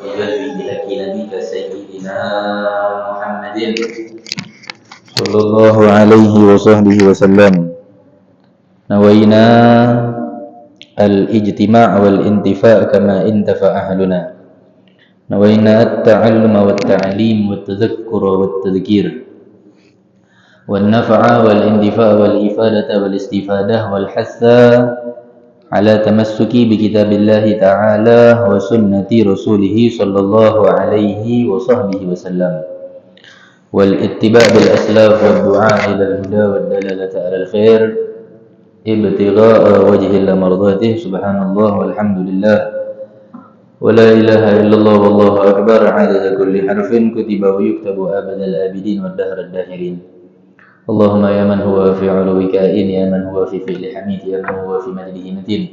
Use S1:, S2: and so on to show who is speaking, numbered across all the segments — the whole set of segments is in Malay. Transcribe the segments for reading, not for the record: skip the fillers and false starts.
S1: وجل بهدي نبيك سيدنا محمد صلى الله عليه وصحبه وسلم. نوينا الاجتماع والانتفاع كما انتفع أهلنا. نوينا التعلم والتعليم والتذكر والتذكير والنفع والاندفاع والإفادة والاستفادة والحث على تمسك بكتاب الله تعالى وسنة رسوله صلى الله عليه وصحبه وسلم والاتباع بالأسلاف والدعاء إلى الهدى والدلالة على الخير ابتغاء وجه الله مرضاته. سبحان الله والحمد لله ولا إله إلا الله والله أكبر عدد كل حرف كتب ويكتب أبد الآبدين والدهر الداهرين. اللهم يا من هو في علو كائن، يا من هو في فعل حميد، يا من هو في مجده متين.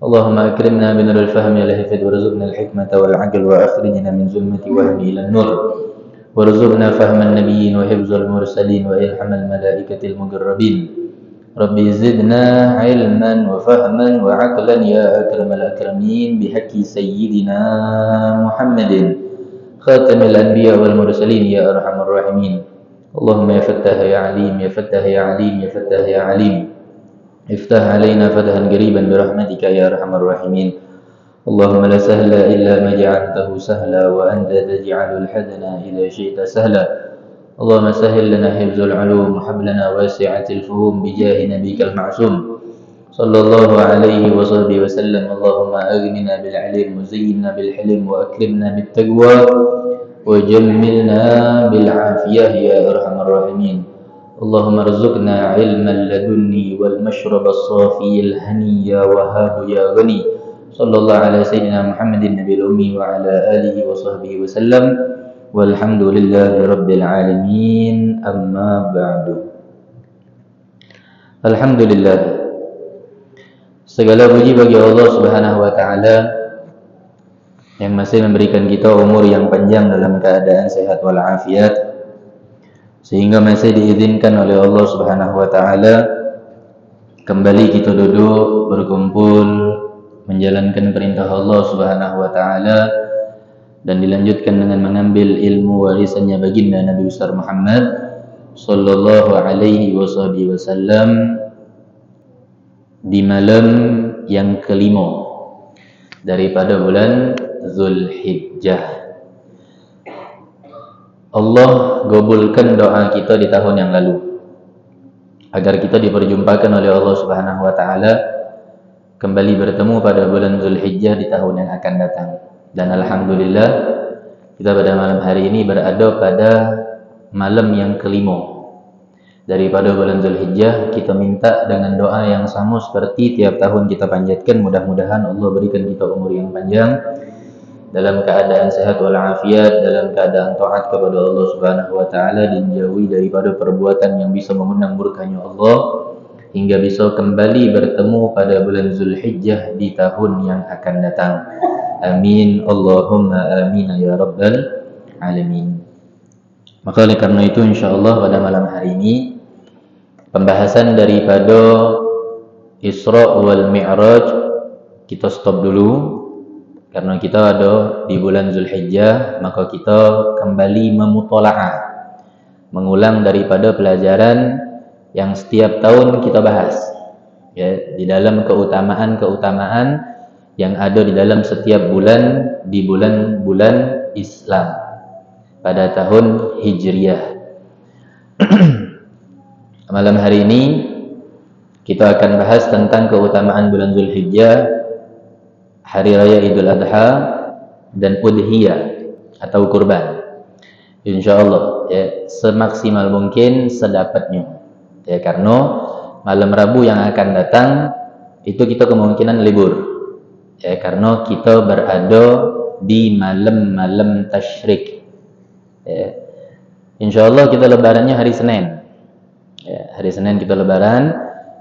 S1: اللهم أكرمنا بنور الفهم الهفد وارزقنا الحكمة والعقل وأخرجنا من ظلمة وهم إلى النور وارزقنا فهم النبيين وحفظ المرسلين وإلحام الملائكة المقربين. ربي زدنا علما وفهما وعقلا يا أكرم الأكرمين بحق سيدنا محمد خاتم الأنبياء والمرسلين يا أرحم الراحمين. اللهم يا فتاح يا عليم، يا فتاح يا عليم، يا فتاح يا عليم، افتح علينا فتحا قريبا برحمتك يا أرحم الراحمين. اللهم لا سهل إلا ما جعلته سهلا وأنت تجعل الحزن إذا شئت سهلا. اللهم سهل لنا حفظ العلوم وهب لنا واسعة الفهوم بجاه نبيك المعصوم صلى الله عليه وصحبه وسلم. اللهم أغننا بالعلم وزينا بالحلم وأكرمنا بالتقوى وجملنا بالعافية يا أرحم الراحمين. اللهم ارزقنا علما لدني والمشرب الصافي الهني يا وهاب يا غني. صلى الله على سيدنا محمد النبي الأمي وعلى آله وصحبه وسلم والحمد لله رب العالمين. أما بعد. Alhamdulillah, segala puji bagi Allah Subhanahu wa taala yang masih memberikan kita umur yang panjang dalam keadaan sehat walafiat, sehingga masih diizinkan oleh Allah Subhanahu wa taala kembali kita duduk berkumpul menjalankan perintah Allah Subhanahu wa taala dan dilanjutkan dengan mengambil ilmu warisannya baginda Nabi besar Muhammad sallallahu alaihi wasallam di malam yang kelima daripada bulan Zulhijjah. Allah gabulkan doa kita di tahun yang lalu agar kita diperjumpakan oleh Allah Subhanahu wa taala kembali bertemu pada bulan Zulhijjah di tahun yang akan datang. Dan alhamdulillah kita pada malam hari ini berada pada malam yang kelima daripada bulan Zulhijjah. Kita minta dengan doa yang sama seperti tiap tahun kita panjatkan, mudah-mudahan Allah berikan kita umur yang panjang dalam keadaan sehat walafiat, dalam keadaan taat kepada Allah Subhanahu wa taala, dan jauhi daripada perbuatan yang bisa mengundang murkanya Allah, hingga bisa kembali bertemu pada bulan Zulhijjah di tahun yang akan datang. Amin Allahumma amin ya rabbal alamin. Maka oleh karena itu insyaallah pada malam hari ini pembahasan daripada Isra wal Mi'raj kita stop dulu karena kita ada di bulan Zulhijjah. Maka kita kembali memutola'ah, mengulang daripada pelajaran yang setiap tahun kita bahas ya, di dalam keutamaan-keutamaan yang ada di dalam setiap bulan di bulan-bulan Islam pada tahun Hijriyah. Malam hari ini kita akan bahas tentang keutamaan bulan Zulhijjah, hari raya Idul Adha dan udhiyah atau kurban. Insyaallah ya, semaksimal mungkin sedapatnya. Ya, karena malam Rabu yang akan datang itu kita kemungkinan libur. Ya, karena kita berada di malam-malam tasyrik. Ya. Insyaallah kita lebarannya hari Senin. Ya, hari Senin kita lebaran,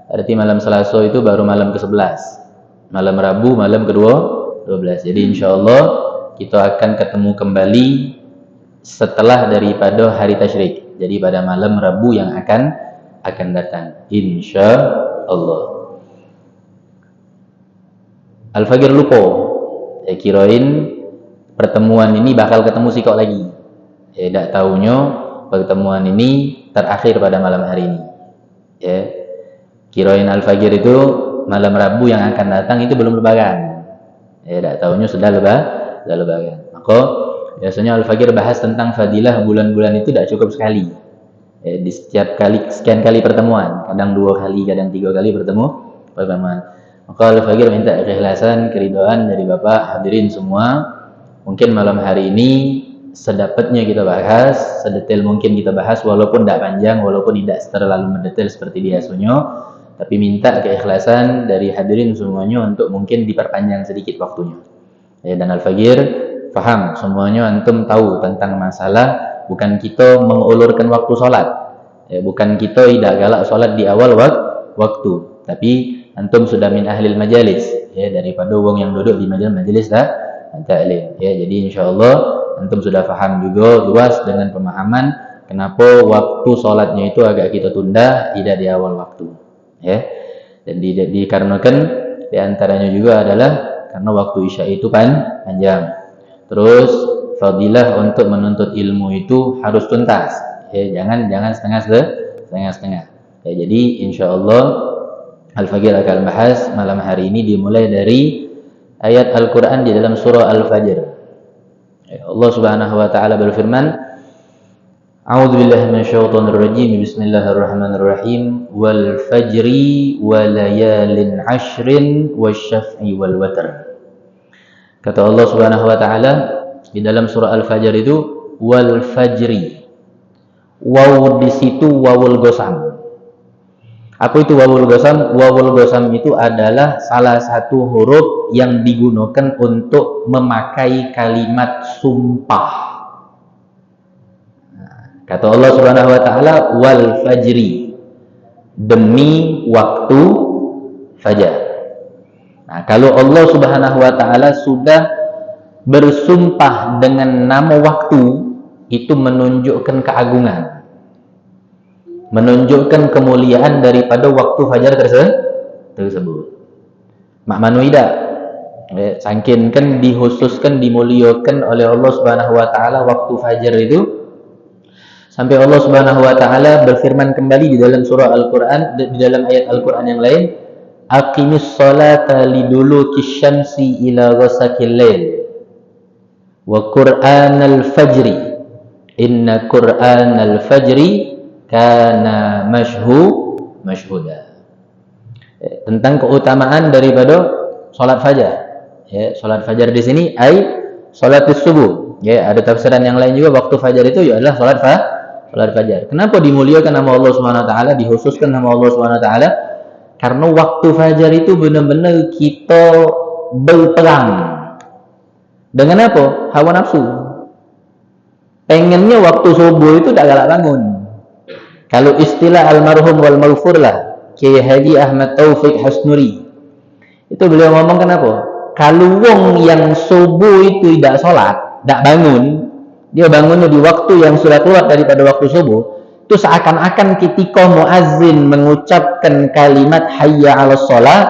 S1: berarti malam Selasa itu baru malam ke-11. Malam Rabu malam ke-12. Jadi insyaallah kita akan ketemu kembali setelah daripada hari tasyrik. Jadi pada malam Rabu yang akan datang insyaallah. Al-Fajr lupa. Kirain pertemuan ini bakal ketemu si kok lagi. Tak tahunya pertemuan ini terakhir pada malam hari ini. Ya. Kirain Al-Fajr itu malam Rabu yang akan datang itu belum lebaran. Tak tahunya sudah lebaran. Maka biasanya Al-Fajr bahas tentang fadilah bulan-bulan itu tidak cukup sekali. Di setiap kali sekian kali pertemuan, kadang 2 kali, kadang 3 kali pertemuan. Maka Al-Fajr minta keikhlasan, keridhaan dari Bapak hadirin semua. Mungkin malam hari ini sedapatnya kita bahas, sedetail mungkin kita bahas, walaupun tidak panjang, walaupun tidak terlalu mendetail seperti biasanya, tapi minta keikhlasan dari hadirin semuanya untuk mungkin diperpanjang sedikit waktunya. Dan Al-Fajr paham, semuanya antum tahu tentang masalah bukan kita mengulurkan waktu sholat, bukan kita tidak galak sholat di awal waktu, tapi antum sudah min ahlil majalis, daripada wong yang duduk di majalis ta'lim. Jadi insyaallah antum sudah paham juga luas dengan pemahaman kenapa waktu sholatnya itu agak kita tunda, tidak di awal waktu. Dan dikarenakan diantaranya juga adalah karena waktu isya itu panjang. Terus fadilah untuk menuntut ilmu itu harus tuntas. Jangan setengah-setengah. Jadi insyaallah Al-Fajr akan bahas malam hari ini dimulai dari ayat Al-Quran di dalam surah Al-Fajr. Allah Subhanahu wa taala berfirman, A'udzubillahi minasyaitonir rajim. Bismillahirrahmanirrahim. Wal fajri wa layalin 'ashrin wasyaf'i wal watr. Kata Allah Subhanahu wa taala di dalam surah Al-Fajr itu wal fajri. Waw di situ wawul gosam. Apa itu wawul gosam? Wawul gosam itu adalah salah satu huruf yang digunakan untuk memakai kalimat sumpah. Kata Allah Subhanahu wa taala wal fajri, demi waktu fajar. Kalau Allah Subhanahu wa taala sudah bersumpah dengan nama waktu, itu menunjukkan keagungan, menunjukkan kemuliaan daripada waktu fajar tersebut. Mak manuida saking kan dikhususkan, dimuliakan oleh Allah Subhanahu wa taala waktu fajar itu, sampai Allah Subhanahu wa taala berfirman kembali di dalam surah Al-Qur'an, di dalam ayat Al-Qur'an yang lain, aqimis salata liduluki syamsi ila ghasaqil lail wa qur'anal fajri inna qur'anal fajri kana mashhuda. Tentang keutamaan daripada salat fajar. Salat fajar di sini salat subuh. Ada tafsiran yang lain juga waktu fajar itu adalah salat fajar. Kenapa dimuliakan nama Allah Subhanahu wa taala, dikhususkan nama Allah Subhanahu wa taala? Karena waktu fajar itu benar-benar kita berperang dengan apa? Hawa nafsu. Pengennya waktu subuh itu tak galak bangun. Kalau istilah almarhum wal maghfur lah, Kiai Haji Ahmad Taufik Hasnuri, itu beliau ngomong kenapa? Kalau wong yang subuh itu tidak sholat, tidak bangun, dia bangunnya di waktu yang sudah keluar daripada waktu subuh, itu seakan-akan ketika muazzin mengucapkan kalimat hayya 'alas shalah,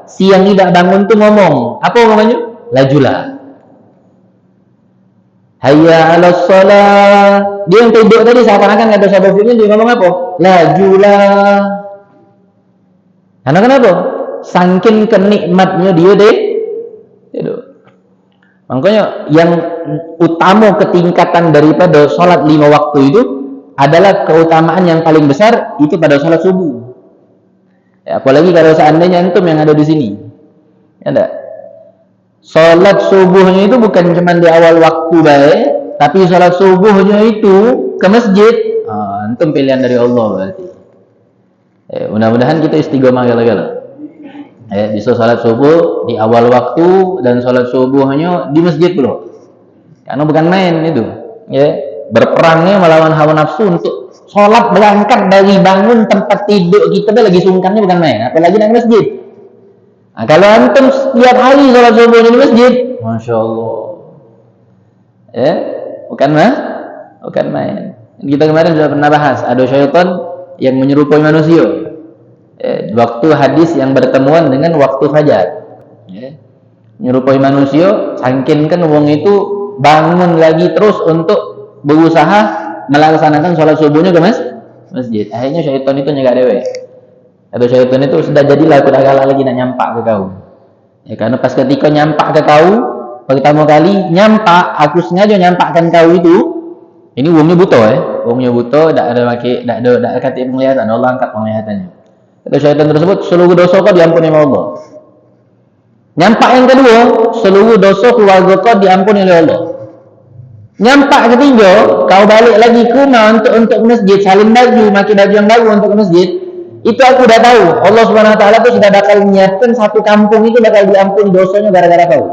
S1: si yang tidak bangun tuh ngomong, apa ngomongnya? Lajulah. Hayya 'alas shalah. Dia yang tidur tadi seakan-akan kata sahabat firman dia ngomong apa? Lajulah. Karena kenapa? Saking kenikmatnya dia deh. Makanya yang utama ketingkatan daripada sholat 5 waktu itu adalah keutamaan yang paling besar itu pada sholat subuh. Apalagi kalau seandainya antum yang ada di sini, enggak? Sholat subuhnya itu bukan cuma di awal waktu baik, tapi sholat subuhnya itu ke masjid. Antum pilihan dari Allah berarti. Mudah-mudahan kita istiqomah gala-gala. Bisa sholat subuh di awal waktu dan sholat subuhnya di masjid pula. Karena bukan main itu. Berperangnya melawan hawa nafsu untuk sholat berangkat dari bangun tempat tidur kita lagi sungkannya bukan main. Apalagi di masjid. Kalau antum setiap hari sholat subuhnya di masjid, masya Allah. Bukan main. Kita kemarin sudah pernah bahas ada syaitan yang menyerupai manusia. Waktu hadis yang bertemuan dengan waktu fajar, menyerupai manusia, saking kan wong itu bangun lagi terus untuk berusaha melaksanakan sholat subuhnya ke masjid. Akhirnya syaitan itu nyegak dewe. Atau syaitan itu sudah jadilah aku dah galak lagi nak nyampak ke kau. Ya, karena pas ketika nyampak ke kau pertama kali nyampak, aku sengaja nyampakkan kau itu. Ini uangnya buta uangnya buta, tak ada kata penglihatan, Allah angkat penglihatannya. Kata syaitan tersebut, seluruh dosa kau diampuni oleh Allah. Nyampak yang kedua, seluruh dosa keluarga kau diampuni oleh Allah. Nyampak ketiga, kau balik lagi ke rumah untuk masjid, salin baju, pakai baju yang baru untuk masjid. Itu aku dah tahu, Allah Subhanahu Wa Taala tu sudah bakal menyiapkan satu kampung itu bakal diampuni dosanya gara-gara kau.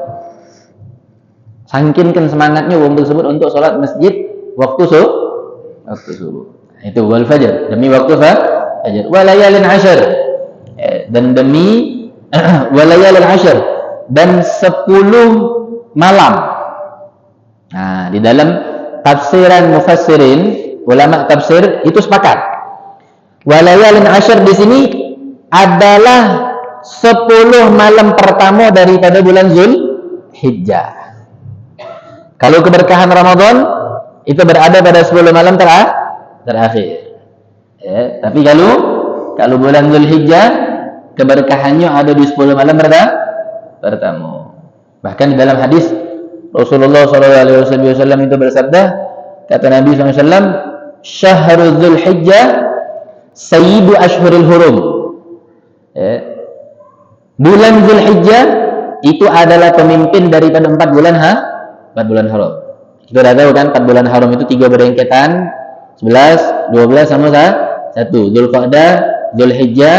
S1: Sangkinkan semangatnya orang tersebut untuk sholat masjid waktu subuh. Itu wal fajar, demi waktu fajar. Walayalin ashar, dan demi walayalin ashar, dan 10 malam. Nah, di dalam tafsiran mufassirin, ulama tafsir itu sepakat. Walayalin ashar di sini adalah 10 malam pertama daripada bulan Zulhijjah. Kalau keberkahan Ramadan itu berada pada 10 malam terakhir. Ya, tapi kalau bulan Zulhijjah keberkahannya ada di 10 malam pertama. Bahkan di dalam hadis Rasulullah SAW itu bersabda, kata Nabi SAW, Syahrul Zulhijjah sayyidu ashhuril hurum. Ya. Bulan Zulhijjah itu adalah pemimpin daripada 4 bulan haram. Kita dah tahu kan 4 bulan haram itu 3 berengketan, 11, 12 sama 1. Zulqa'dah, Zulhijjah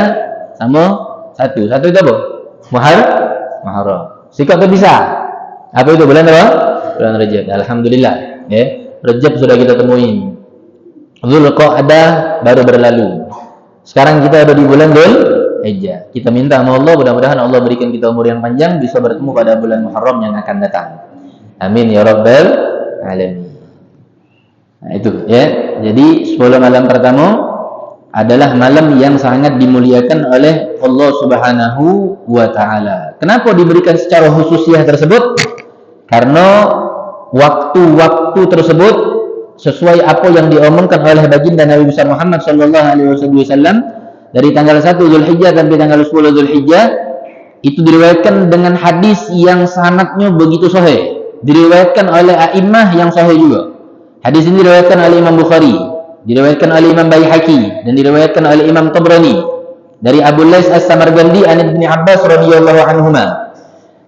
S1: sama 1. 1 itu apa? Muharram. Sikap terpisah. Apa itu bulan apa? Bulan Rajab. Alhamdulillah. Ya. Rajab sudah kita temuin. Zulqa'dah baru berlalu. Sekarang kita ada di bulan Zulhijjah. Kita minta sama Allah, mudah-mudahan Allah berikan kita umur yang panjang, bisa bertemu pada bulan Muharram yang akan datang. Amin ya rabbal alamin. Nah, itu ya. Jadi 10 malam pertama adalah malam yang sangat dimuliakan oleh Allah Subhanahu wa taala. Kenapa diberikan secara khususiyah tersebut? Karena waktu-waktu tersebut sesuai apa yang diomongkan oleh baginda Nabi besar Muhammad sallallahu alaihi wasallam dari tanggal 1 Zulhijjah sampai tanggal 10 Zulhijjah itu diriwayatkan dengan hadis yang sanadnya begitu sahih. Diriwayatkan oleh a'immah yang sahih juga. Hadis ini diriwayatkan oleh Imam Bukhari, diriwayatkan oleh Imam Baihaqi, dan diriwayatkan oleh Imam Tabrani dari Abu Lais As-Samarqandi an Ibnu Abbas radhiyallahu anhuma.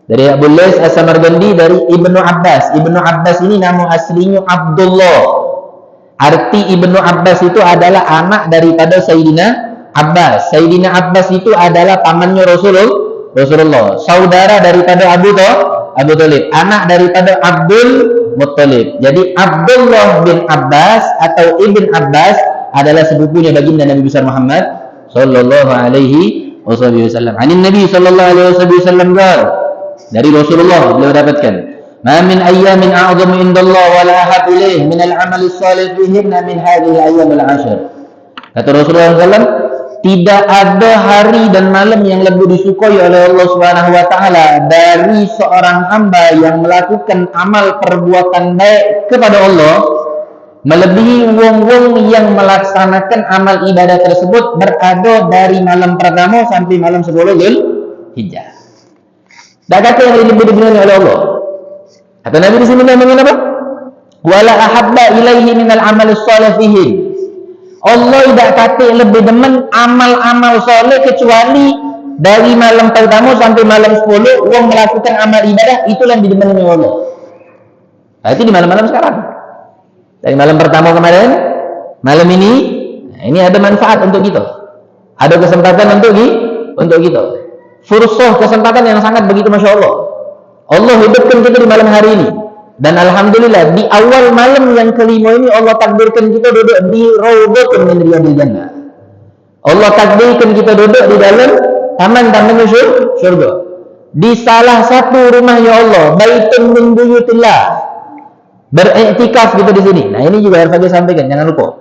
S1: Dari Abu Lais As-Samarqandi dari Ibnu Abbas. Ibnu Abbas ini nama aslinya Abdullah. Arti Ibnu Abbas itu adalah anak daripada Sayyidina Abbas. Sayyidina Abbas itu adalah pamannya Rasulullah. Saudara daripada Abu Thalib, anak daripada Abdul Muttalib. Jadi Abdullah bin Abbas atau Ibn Abbas adalah sepupunya baginda Nabi besar Muhammad sallallahu alaihi wasallam. Anin Nabi sallallahu alaihi wasallam dari Rasulullah beliau dapatkan, "Ma min ayyamin a'zamu indallah wa la ahab ilaih min al-'amal as-salih fihinna min hadhihi al-ayyam al-'ashr." Kata Rasulullah SAW, tidak ada hari dan malam yang lebih disukai oleh Allah Subhanahu wa taala dari seorang hamba yang melakukan amal perbuatan baik kepada Allah melebihi wong-wong yang melaksanakan amal ibadah tersebut berada dari malam pertama sampai malam 10 Zulhijjah. Tak kata yang ini benar-benar oleh Allah. Kata Nabi di sini ngomongin apa? Wala ahabba ilaihi minal amal as-salih fihi. Allah tidak kata lebih demen amal-amal soleh kecuali dari malam pertama sampai malam 10 orang melakukan amal ibadah, itulah yang didemeni oleh Allah. Nah, itu di malam-malam sekarang. Dari malam pertama kemarin, malam ini ada manfaat untuk kita. Ada kesempatan untuk kita. Fursah, kesempatan yang sangat begitu Masya Allah. Allah hidupkan kita di malam hari ini. Dan Alhamdulillah di awal malam yang kelima ini Allah takdirkan kita duduk di Raudhatun min Riyadil Jannah. Allah takdirkan kita duduk di dalam taman-taman syurga. Di salah satu rumahnya Allah, Baitun min Buyutillah. Beriktikaf kita di sini. Nah, ini juga harus saya sampaikan, jangan lupa.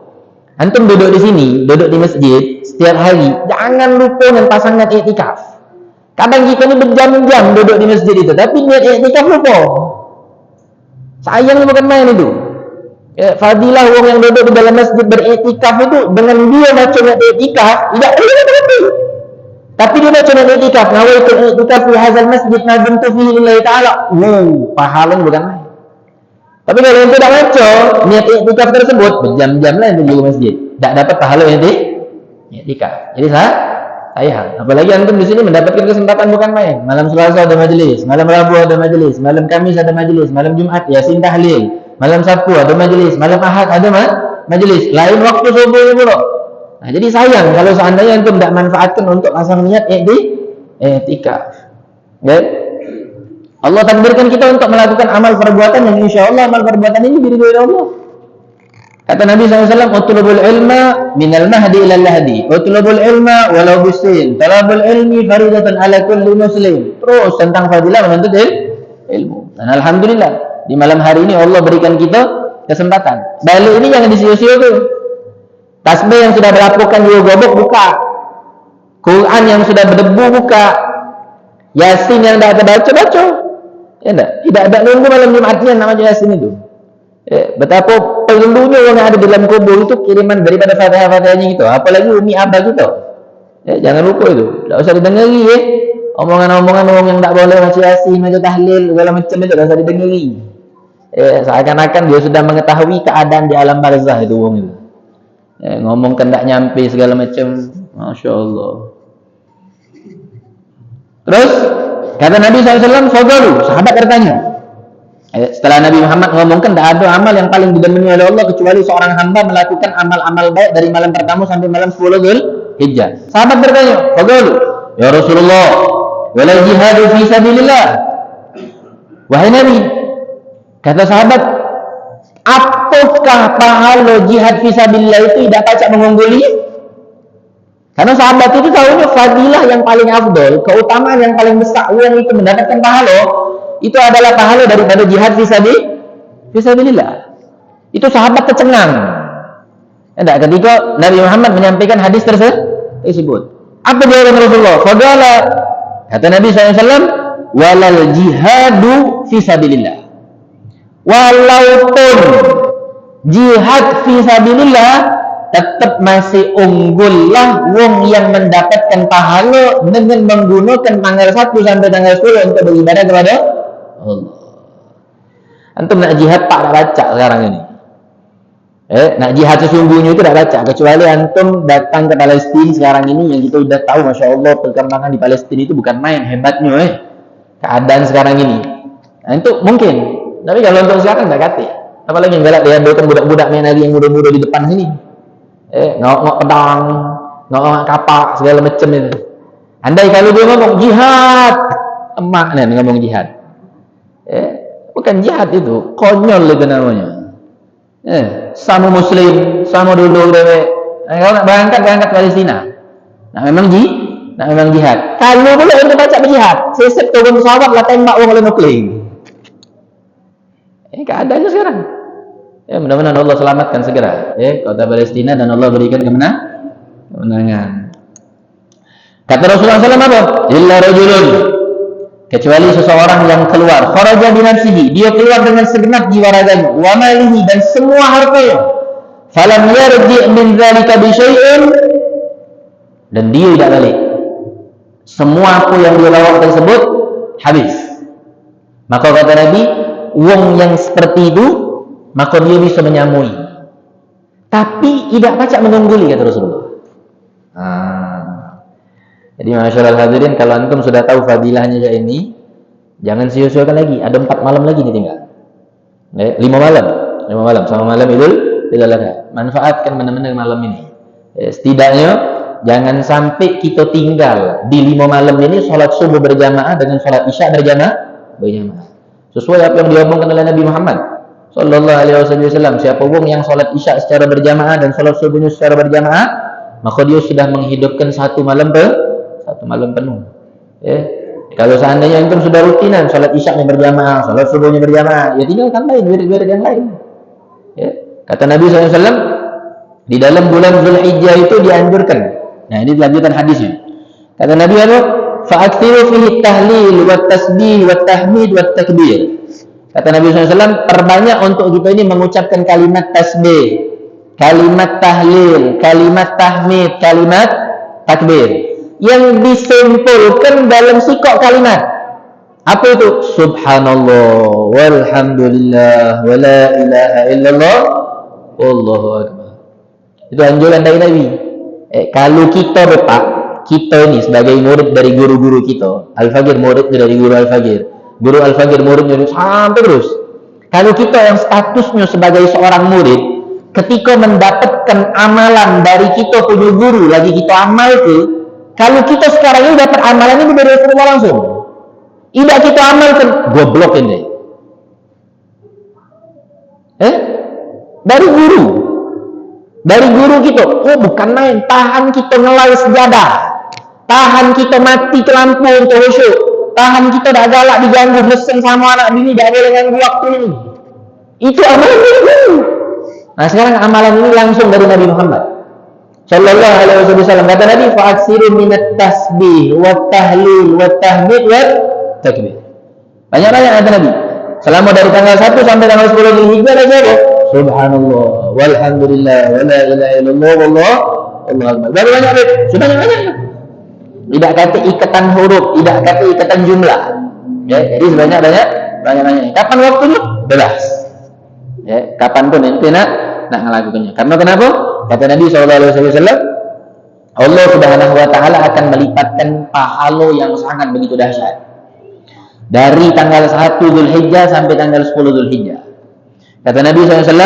S1: Antum duduk di sini, duduk di masjid setiap hari, jangan lupa dengan pasangan iktikaf. Kadang kita ini berjam-jam duduk di masjid itu, tapi niat iktikaf lupa. Sayang bukan main itu. Ya, fadilah orang yang duduk di dalam masjid beriktikaf itu dengan dia macam nak iktikaf, tidak boleh. Tapi dia macam nak iktikaf, nawaitu iktikaf fi hadzal masjid nadamtu fihi lillahi ta'ala. Pahala bukan main. Tapi kalau yang tidak maco, niat iktikaf tersebut berjam-jam lah yang di masjid, tak dapat pahala yang iktikaf. Jadi sayang. Apalagi antum di sini mendapatkan kesempatan bukan main. Malam Selasa ada majelis, malam Rabu ada majelis, malam Kamis ada majelis, malam Jumat Yasin tahlil, malam Sabtu ada majelis, malam Ahad ada majelis. Lain waktu subuh pula. Nah, jadi sayang kalau seandainya antum tidak manfaatkan untuk pasang niat iktikaf. Ya. Allah takdirkan kita untuk melakukan amal perbuatan yang insya Allah amal perbuatan ini diridhoi oleh Allah. Kata Nabi SAW, "Utlubul ilma minal mahdi ilal lahdi. Utlubul ilma walau bisin. Talabul ilmi faridatun ala kulli muslim." Terus tentang fadilah menuntut ilmu. Dan alhamdulillah di malam hari ini Allah berikan kita kesempatan. Balik ini jangan disia-sia tuh. Tasbih yang sudah berlapukan juga gobok buka. Quran yang sudah berdebu buka. Yasin yang tidak ada baca. Ya tidak ada nunggu malam Jumatnya namanya Yasin itu. Betapa perlunya orang yang ada di dalam kubur itu kiriman daripada fatihah-fatihahnya gitu. Apalagi umi abah gitu. Jangan lupa itu. Tak usah didengari omongan-omongan orang yang tak boleh baca Yasin, baca tahlil, segala macam itu tak usah didengari. Seakan-akan dia sudah mengetahui keadaan di alam barzah itu orang itu. Ngomongkan tak nyampe segala macam. Masya Allah. Terus kata Nabi SAW, "Fadalu." Sahabat bertanya. Setelah Nabi Muhammad mengomongkan tak ada amal yang paling didemani oleh Allah kecuali seorang hamba melakukan amal-amal baik dari malam pertama sampai malam 10 Dzulhijjah. Sahabat bertanya, "Fadalu, ya Rasulullah, wala jihadu fi sabilillah." Wahai Nabi, kata sahabat, apakah pahala jihad fi sabilillah itu tidak pacak mengungguli? Karena sahabat itu tahunya fadilah yang paling afdol, keutamaan yang paling besar yang itu mendapatkan pahala itu adalah pahala daripada jihad fi sabilillah. Itu sahabat tercengang. Tidak, ketika Nabi Muhammad menyampaikan hadis tersebut. Apa jawaban Rasulullah? Fadala, kata Nabi SAW, walal jihadu fi sabilillah. Walaupun jihad fi sabilillah tetap masih unggullah wong yang mendapatkan pahala dengan menggunakan tanggal 1 sampai tanggal 10 untuk beribadah kepada Allah. Antum nak jihad tak baca sekarang ini. Nak jihad sesungguhnya itu tak baca. Kecuali antum datang ke Palestina sekarang ini yang kita sudah tahu, Masya Allah, perkembangan di Palestina itu bukan main hebatnya. Keadaan sekarang ini. Nah, itu mungkin. Tapi kalau untuk sekarang tak kata. Apalagi yang galak dia budak-budak main lagi yang muda-muda di depan sini. Ngok pedang, ngok kapak, segala macam itu. Andai kalau dia ngomong jihad, emak nih ngomong jihad. Bukan jihad itu, konyol itu namanya. Sama muslim, sama dulu dewe. Kalau nak berangkat Palestina. Nak memang jihad. Kalau pula kita baca berjihad, sesep turun pesawat lah tembak orang oleh nuklir. Keadaannya sekarang. Mudah-mudahan Allah selamatkan segera kota Palestina dan Allah berikan kemenangan. Kata Rasulullah SAW apa? Illa rajulun, kecuali seseorang yang keluar kharaja bi nafsihi, dia keluar dengan segenap jiwa raganya, wa malihi, dan semua hartanya, falam yarji min dzalika bi syai'in, dan dia tidak balik. Semua apa yang dia lawan tersebut habis. Maka kata Nabi, wong yang seperti itu maka dia bisa menyamui, tapi tidak pacak mengungguli, kata Rasulullah. Jadi masyaallah hadirin, kalau antum sudah tahu fadilahnya ini, jangan sia-siakan lagi. Ada 4 malam lagi nih tinggal. 5 malam sama malam Idul Adha. Manfaatkan benar-benar malam ini. Setidaknya jangan sampai kita tinggal di 5 malam ini sholat subuh berjamaah dengan sholat isya berjamaah. Sesuai apa yang diomongkan oleh Nabi Muhammad Sallallahu Alaihi Wasallam. Siapa pun yang sholat isya secara berjamaah dan sholat subuhnya secara berjamaah, maka dia sudah menghidupkan satu malam penuh. Kalau seandainya antum sudah rutinan sholat isya berjamaah, sholat subuhnya berjamaah, ya tinggal tambahin wirid-wirid yang lain. Kata Nabi SAW, di dalam bulan Dzulhijjah itu dianjurkan. Nah, ini lanjutan hadisnya. Kata Nabi, fa'aktsiru fihi tahlil wat tasbih wat tahmid wat takbir. Kata Nabi SAW, perbanyak untuk kita ini mengucapkan kalimat tasbih, kalimat tahlil, kalimat tahmid, kalimat takbir yang disimpulkan dalam sikok kalimat. Apa itu? Subhanallah, walhamdulillah, wala ilaha illallah, wallahu akbar. Itu anjuran dari Nabi. Kalau kita Pak, kita ini sebagai murid dari guru-guru kita, Al-Fagir murid dari guru Al-Fagir, guru Al-Fagir murid sampai terus. Kalau kita yang statusnya sebagai seorang murid, ketika mendapatkan amalan dari kita punya guru, lagi kita amal ke, kalau kita sekarang ini dapat amalan ini dari Rasulullah langsung, tidak kita amalkan, goblok ini. Dari guru kita, oh bukan main, tahan kita ngelai sejadah, tahan kita mati ke lampu untuk khusyuk, tahan kita dah galak diganggu mesen sama anak bini, dah boleh ganggu waktu ini. Itu amalan dari guru. Nah sekarang amalan ini langsung dari Nabi Muhammad Sallallahu Alaihi Wasallam. Kata Nabi, fa'aksiru minat tasbih, wa tahlil, wa tahmid, wa takbir. Banyak-banyak kata Nabi. Selama dari tanggal 1 sampai tanggal 10 Dzulhijjah ada apa? Subhanallah, walhamdulillah, wala ilaha illallah, wallahu akbar. Baru banyak, sudah banyak. Tidak kata ikatan huruf, tidak kata ikatan jumlah. Ya, jadi sebanyak-banyak. Kapan waktunya? Bebas. Ya, kapan pun ente nak melakukannya. Karena kenapa? Kata Nabi SAW, Allah Subhanahu Wa Taala akan melipatkan pahala yang sangat begitu dahsyat dari tanggal 1 Dzulhijjah sampai tanggal 10 Dzulhijjah. Kata Nabi SAW,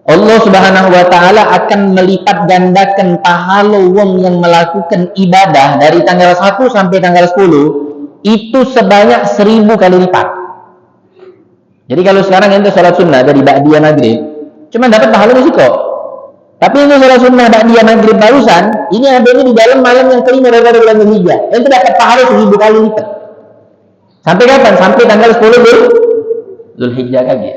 S1: Allah Subhanahu Wa Taala akan melipat gandakan pahala wong yang melakukan ibadah dari tanggal 1 sampai tanggal 10 itu sebanyak 1000 kali lipat. Jadi kalau sekarang ente sholat sunnah dari ba'diyah maghrib, cuma dapat pahala kok. Tapi ente sholat sunnah ba'diyah maghrib barusan, ini adanya di dalam malam yang kelima daripada bulan Dzulhijjah. Ente dapat pahala 1000 kali lipat. Sampai kapan? Sampai tanggal 10 Dzulhijjah kaget.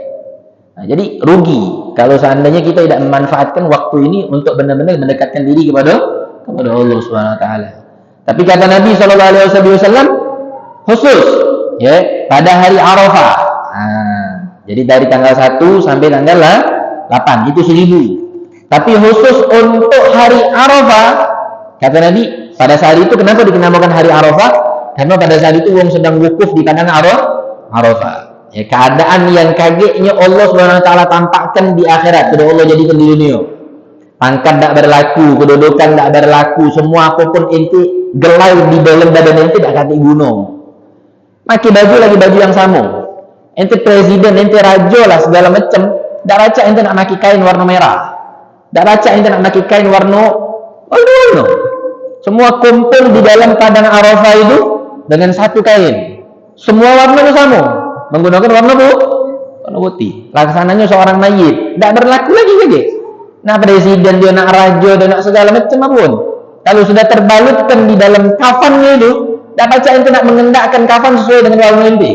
S1: Nah, jadi rugi kalau seandainya kita tidak memanfaatkan waktu ini untuk benar-benar mendekatkan diri kepada Allah Subhanahu Wa Taala. Tapi kata Nabi Sallallahu Alaihi Wasallam khusus, ya pada hari Arafah. Jadi dari tanggal 1 sampai tanggal 8 itu 1000. Tapi khusus untuk hari Arafah, kata Nabi, pada saat itu kenapa dinamakan hari Arafah? Karena pada saat itu wong sedang wukuf di padang Arafah. Ya, keadaan yang kagetnya Allah Subhanahu Wa Taala tampakkan di akhirat, sudah Allah jadikan di dunia. Pangkat tak berlaku, kedudukan tak berlaku, semua apapun ente gelai di dalam badan ente tak kata gunung. Pakai baju lagi baju yang sama. Ente presiden, ente raja lah segala macam. Tak baca ente nak pakai kain warna merah. Tak baca ente nak pakai kain warna. Semua kumpul di dalam padang Arafah itu dengan satu kain. Semua warnanya sama. Menggunakan warna putih. Laksananya seorang mayit. Tak berlaku lagi saja. Nak presiden dia, nak raja dia, nak segala macam apapun. Kalau sudah terbalutkan di dalam kafannya itu, tak baca ente nak mengendakkan kafan sesuai dengan warna ente.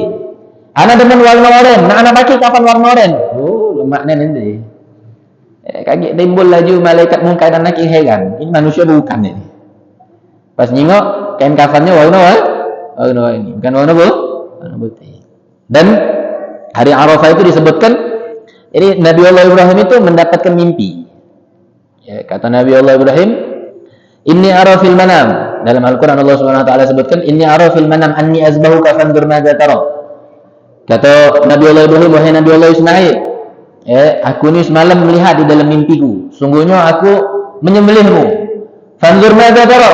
S1: Anak demen warna oranye, nak anak pakai kafan warna oranye. Oh, lemaknya ente. Kaget timbul laju malaikat munkar dan nakir heran. Ini manusia bukan ini. Pas nyingok kain kafannya warna ini, bukan warna putih. Dan hari Arafah itu disebutkan, jadi Nabi Allah Ibrahim itu mendapatkan mimpi. Ya, kata Nabi Allah Ibrahim, inni ara fil manam. Dalam Al-Quran Allah Subhanahu Wa Taala sebutkan, inni ara fil manam anni azbahuka fanzur madza tara. Kata Nabi Allah Ibrahim, wahai Nabi Allah Ismail, aku ini semalam melihat di dalam mimpiku, sungguhnya aku menyembelihmu. Fanzur madza tara.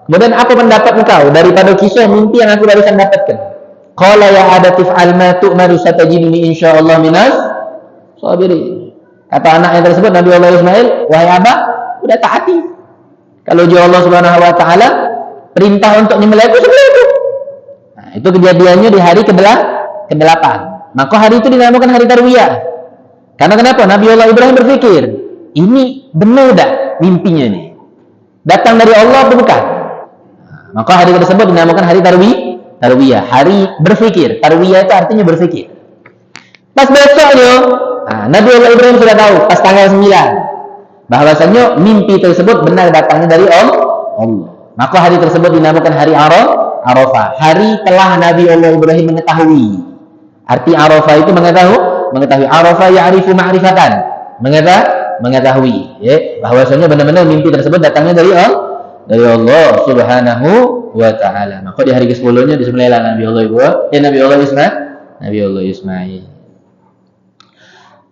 S1: Kemudian apa pendapat engkau daripada kisah mimpi yang aku barusan dapatkan? Qala ya adatif alma tu'maru satajiduni insyaallah minas sabirin. Kata anaknya tersebut, Nabi Allah Ismail, wahai abah, udah taati. Kalau dia Allah Subhanahu Wa Taala perintah untuk nyembelih aku sembelih itu. Nah, itu kejadiannya di hari ke-8. Maka hari itu dinamakan hari Tarwiyah. Karena kenapa? Nabi Allah Ibrahim berpikir, ini benar dah mimpinya ini. Datang dari Allah atau bukan? Nah, maka hari tersebut dinamakan hari Tarwiyah, hari berfikir. Tarwiyah itu artinya berfikir. Pas besoknya, Nabi Allah Ibrahim sudah tahu, pas tanggal 9, bahwasanya mimpi tersebut benar datangnya dari Allah. Maka hari tersebut dinamakan hari Arafah. Hari telah Nabi Allah Ibrahim mengetahui Arti Arafah itu mengetahui. Arafah ya'rifu ma'rifatan. Mengetahui, ya, bahwasanya benar-benar mimpi tersebut datangnya dari Allah Subhanahu wa taala. Maka di hari ke-10-nya disembelihlah Nabi Allah Ismail.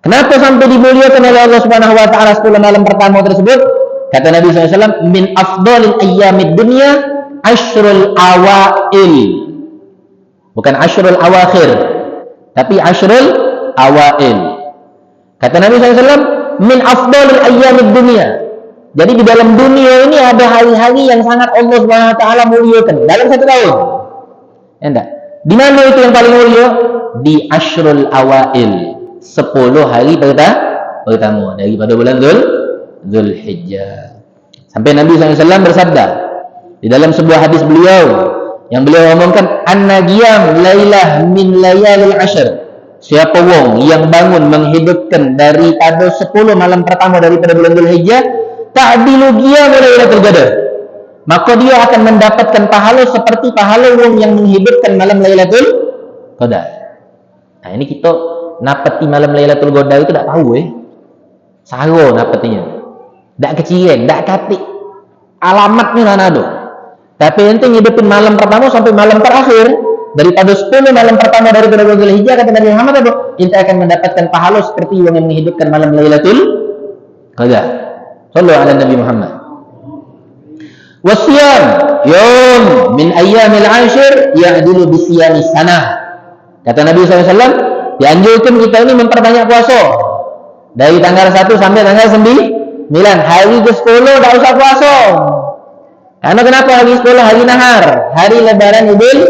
S1: Kenapa sampai dimuliakan oleh Allah Subhanahu wa taala 10 malam pertama tersebut? Kata Nabi SAW, min afdalil ayyamid dunya asyrul awail. Bukan asyrul awakhir, tapi asyrul awail. Kata Nabi SAW, min afdalil ayyamid dunya. Jadi di dalam dunia ini ada hari-hari yang sangat Allah Subhanahu wa taala muliakan dalam satu tahun. Ya enggak? Di mana itu yang paling mulia? Di asyrul awail. 10 hari pertama daripada bulan Dzulhijjah. Sampai Nabi SAW bersabda di dalam sebuah hadis beliau yang beliau ngomongkan, an-nagiyam lailah min layalil ashr. Siapa wong yang bangun menghidupkan daripada 10 malam pertama daripada bulan Dzulhijjah, ta'dilu qiyam lailatul qadar. Maka dia akan mendapatkan pahala seperti pahala wong yang menghidupkan malam Lailatul Qadar. Nah, ini kita napati malam Lailatul Qadar itu tak tahu Saro napatinya. Tak keciren, tak katik. Alamatnya mana ada. Tapi ente ngidupin malam pertama sampai malam terakhir daripada 10 malam pertama daripada bulan Dzulhijjah, kata Nabi Muhammad apa? Ente akan mendapatkan pahala seperti wong yang menghidupkan malam Lailatul Qadar. Sallu ala Nabi Muhammad. Wasiyam yom min ayyamil ashir ya'dilu bisiyami sanah. Kata Nabi SAW, dianjurkan kita ini memperbanyak puasa dari tanggal 1 sampai tanggal 9. Hari ke-10 tak usah puasa. Karena kenapa hari 10? Hari nahar, hari lebaran Idul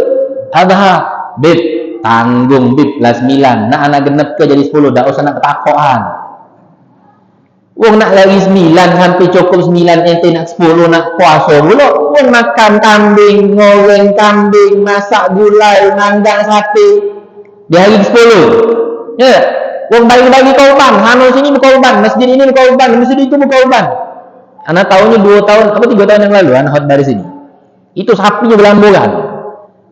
S1: Adha. Bib, tanggung bib lah 9. Nak anak genep ke jadi 10, tak usah nak ketakoan. Wong nak lagi 9 sampai cukup 9, ente nak 10 nak puasa pula. Wong makan kambing, goreng kambing, masak gulai, nanggang sate di hari ke-10. Ya, wong bagi-bagi korban, hano sini berkorban, masjid ini berkorban, masjid itu berkorban. Anak tahunnya 2 tahun, 3 tahun yang lalu anak hot dari sini. Itu sapinya belamburan.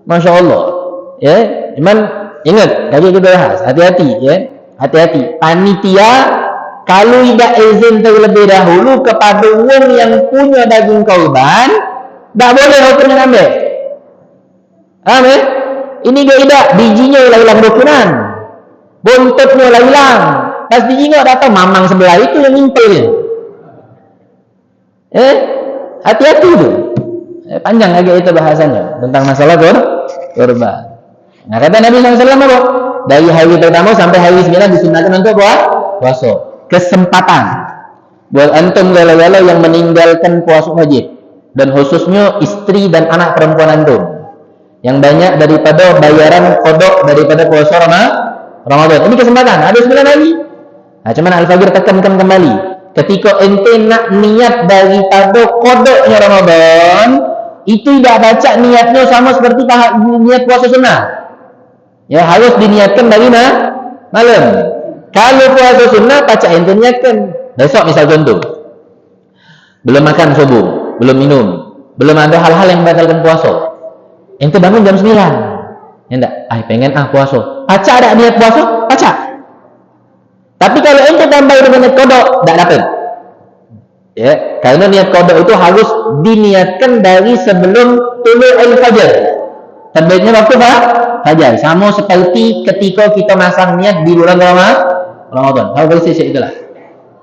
S1: Masya Allah. Ya, cuman ingat, tadi kita bahas, hati-hati ya. Hati-hati. Panitia kalau tidak izin terlebih dahulu kepada wong yang punya daging korban, tak boleh hukumnya ambil. Ini dia tidak, bijinya hilang dokunan, buntutnya hilang. Pas bijinya datang mamang sebelah itu yang ngimpil. Hati-hati itu. Panjang lagi itu bahasanya tentang masalah korban. Nah, kata Nabi SAW apa? Dari hari pertama sampai hari 9 disunahkan untuk puasa. Kesempatan buat antum galau-galau yang meninggalkan puasa wajib, dan khususnya istri dan anak perempuan antum yang banyak daripada bayaran kodok daripada puasa Ramadan. Ini kesempatan, ada 9 lagi. Nah, cuman Al-Fagir tekankan kembali, ketika ente nak niat daripada kodoknya Ramadan, itu tidak baca niatnya sama seperti niat puasa sunnah. Ya, harus diniatkan dari malam. Kalau puasa sunnah, baca ente niatkan. Besok misal contoh, belum makan subuh, belum minum, belum ada hal-hal yang membatalkan puasa. Ente bangun jam 9. Ya enggak? Pengen puasa. Baca ada niat puasa? Baca. Tapi kalau ente tambah dengan niat kodok, tak dapat. Ya, karena niat kodok itu harus diniatkan dari sebelum tulu'ul fajar. Terbitnya waktu fajar. Sama seperti ketika kita masang niat di bulan Ramadan. Kalau versi itulah.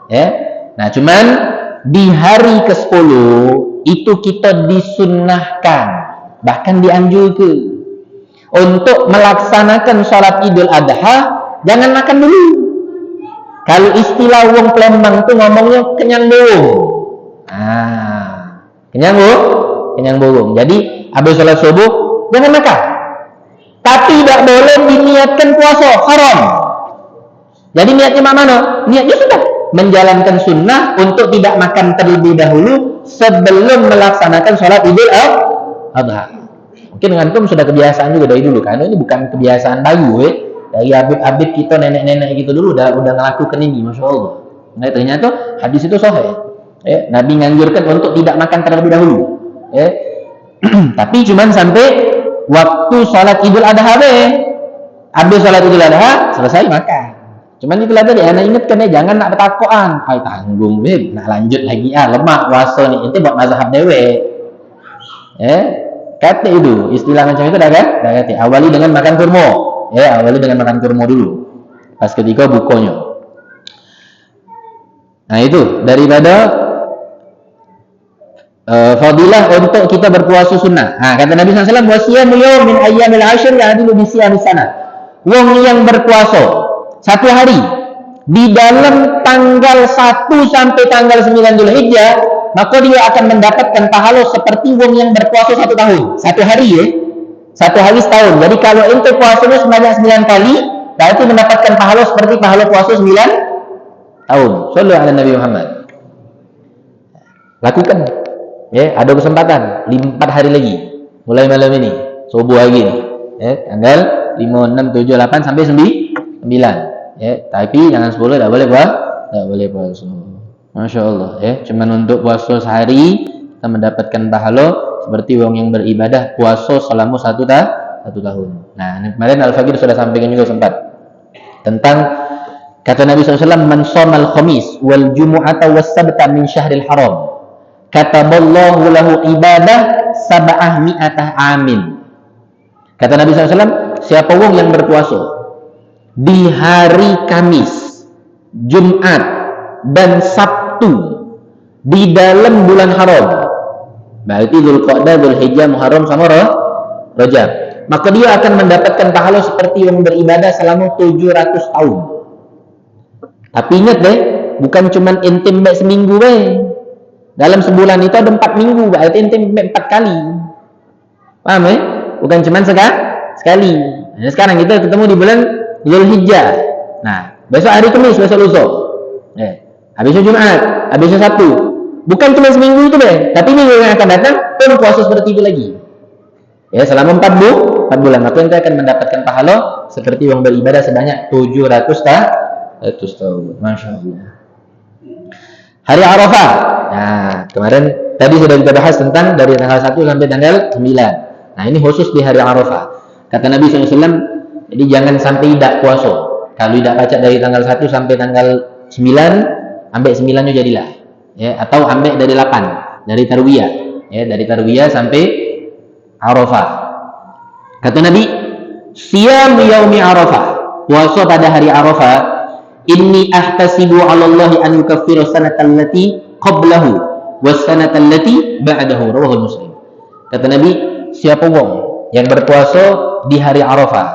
S1: Ya. Nah, cuman di hari ke-10 itu kita disunnahkan, bahkan dianjurkan untuk melaksanakan sholat Idul Adha, jangan makan dulu. Kalau istilah wong Palembang itu ngomongnya kenyang burung. Kenyang burung. Jadi habis sholat subuh jangan makan. Tapi tidak boleh diniatkan puasa, haram. Jadi niatnya mana? Niatnya sudah menjalankan sunnah untuk tidak makan terlebih dahulu sebelum melaksanakan sholat Idul Adha. Mungkin antum sudah kebiasaan juga dari dulu, karena ini bukan kebiasaan baru. Dari habib-habib kita, nenek-nenek kita dulu udah ngelakukan ini, masya Allah. Nah, ternyata hadis itu sahih. Nabi nganjurkan untuk tidak makan terlebih dahulu. Tapi cuman sampai waktu sholat Idul Adha Habis salat Idul Adha, selesai makan. Cuman itulah tadi, anak ingatkan jangan nak bertakoan. Ay tanggung, nak lanjut lagi lemah puasa ni. Itu buat mazhab dewe. Kata itu, istilah macam itu dah kan? Dah kata, awali dengan makan kurma. Awali dengan makan kurma dulu. Pas ketika bukanya. Nah itu daripada fadilah untuk kita berpuasa sunnah. Kata Nabi SAW, wasiyamu yawm min ayyamil ashr ya'dilu bi siyamis sana. Wong yang berpuasa satu hari di dalam tanggal 1 sampai tanggal 9 Zulhijjah, maka dia akan mendapatkan pahala seperti wong yang berpuasa satu tahun. Satu hari satu hari setahun. Jadi kalau ente puasanya sebanyak 9 kali, berarti mendapatkan pahala seperti pahala puasa 9 tahun. Sallu ala Nabi Muhammad. Lakukan. Ada kesempatan 4 hari lagi. Mulai malam ini, subuh lagi nih. Tanggal 5, 6, 7, 8 sampai 9. Tapi jangan 10 tak boleh puasa. Masya Allah. Cuman untuk puasa sehari kita mendapatkan pahala seperti orang yang beribadah puasa selama satu tahun. Nah, kemarin Al-Fakir sudah sampaikan juga sempat tentang kata Nabi SAW, man shamal khamis wal jumu'ata was sabta min syahril haram kataballahu lahu ibadah sab'ah mi'atah amin. Kata Nabi SAW, siapa wong yang berpuasa di hari Kamis, Jumat dan Sabtu di dalam bulan haram, berarti Dzulqa'dah, Dzulhijjah, Muharram sama Rajab, maka dia akan mendapatkan pahala seperti yang beribadah selama 700 tahun. Tapi ingat bukan cuma ente mbak seminggu dalam sebulan itu ada 4 minggu, berarti ente mbak 4 kali. Paham Bukan cuma sekali. Nah, sekarang kita ketemu di bulan Dzulhijjah. Nah, besok hari Kamis, besok lusa. Habisnya Jumat, habisnya Sabtu. Bukan cuma seminggu itu tapi minggu yang akan datang pun puasa seperti itu lagi. Selama 4 bulan, maka ente akan mendapatkan pahala seperti yang beribadah sebanyak 700 tahun. Masya Allah. Hari Arafah. Nah, kemarin tadi sudah kita bahas tentang dari tanggal 1 sampai tanggal 9. Nah, ini khusus di hari Arafah. Kata Nabi SAW, jadi jangan sampai tidak puasa. Kalau tidak baca dari tanggal 1 sampai tanggal 9, ambil 9-nya jadilah. Atau ambil dari 8, dari Tarwiyah. Dari Tarwiyah sampai Arafah. Kata Nabi, siyam yaumi Arafah. Puasa pada hari Arafah, inni ahtasibu 'ala Allah an yukaffira sanatal lati qablahu was sanatal lati ba'dahu. Rawahu Muslim. Kata Nabi, siapa wong yang berpuasa di hari Arafah,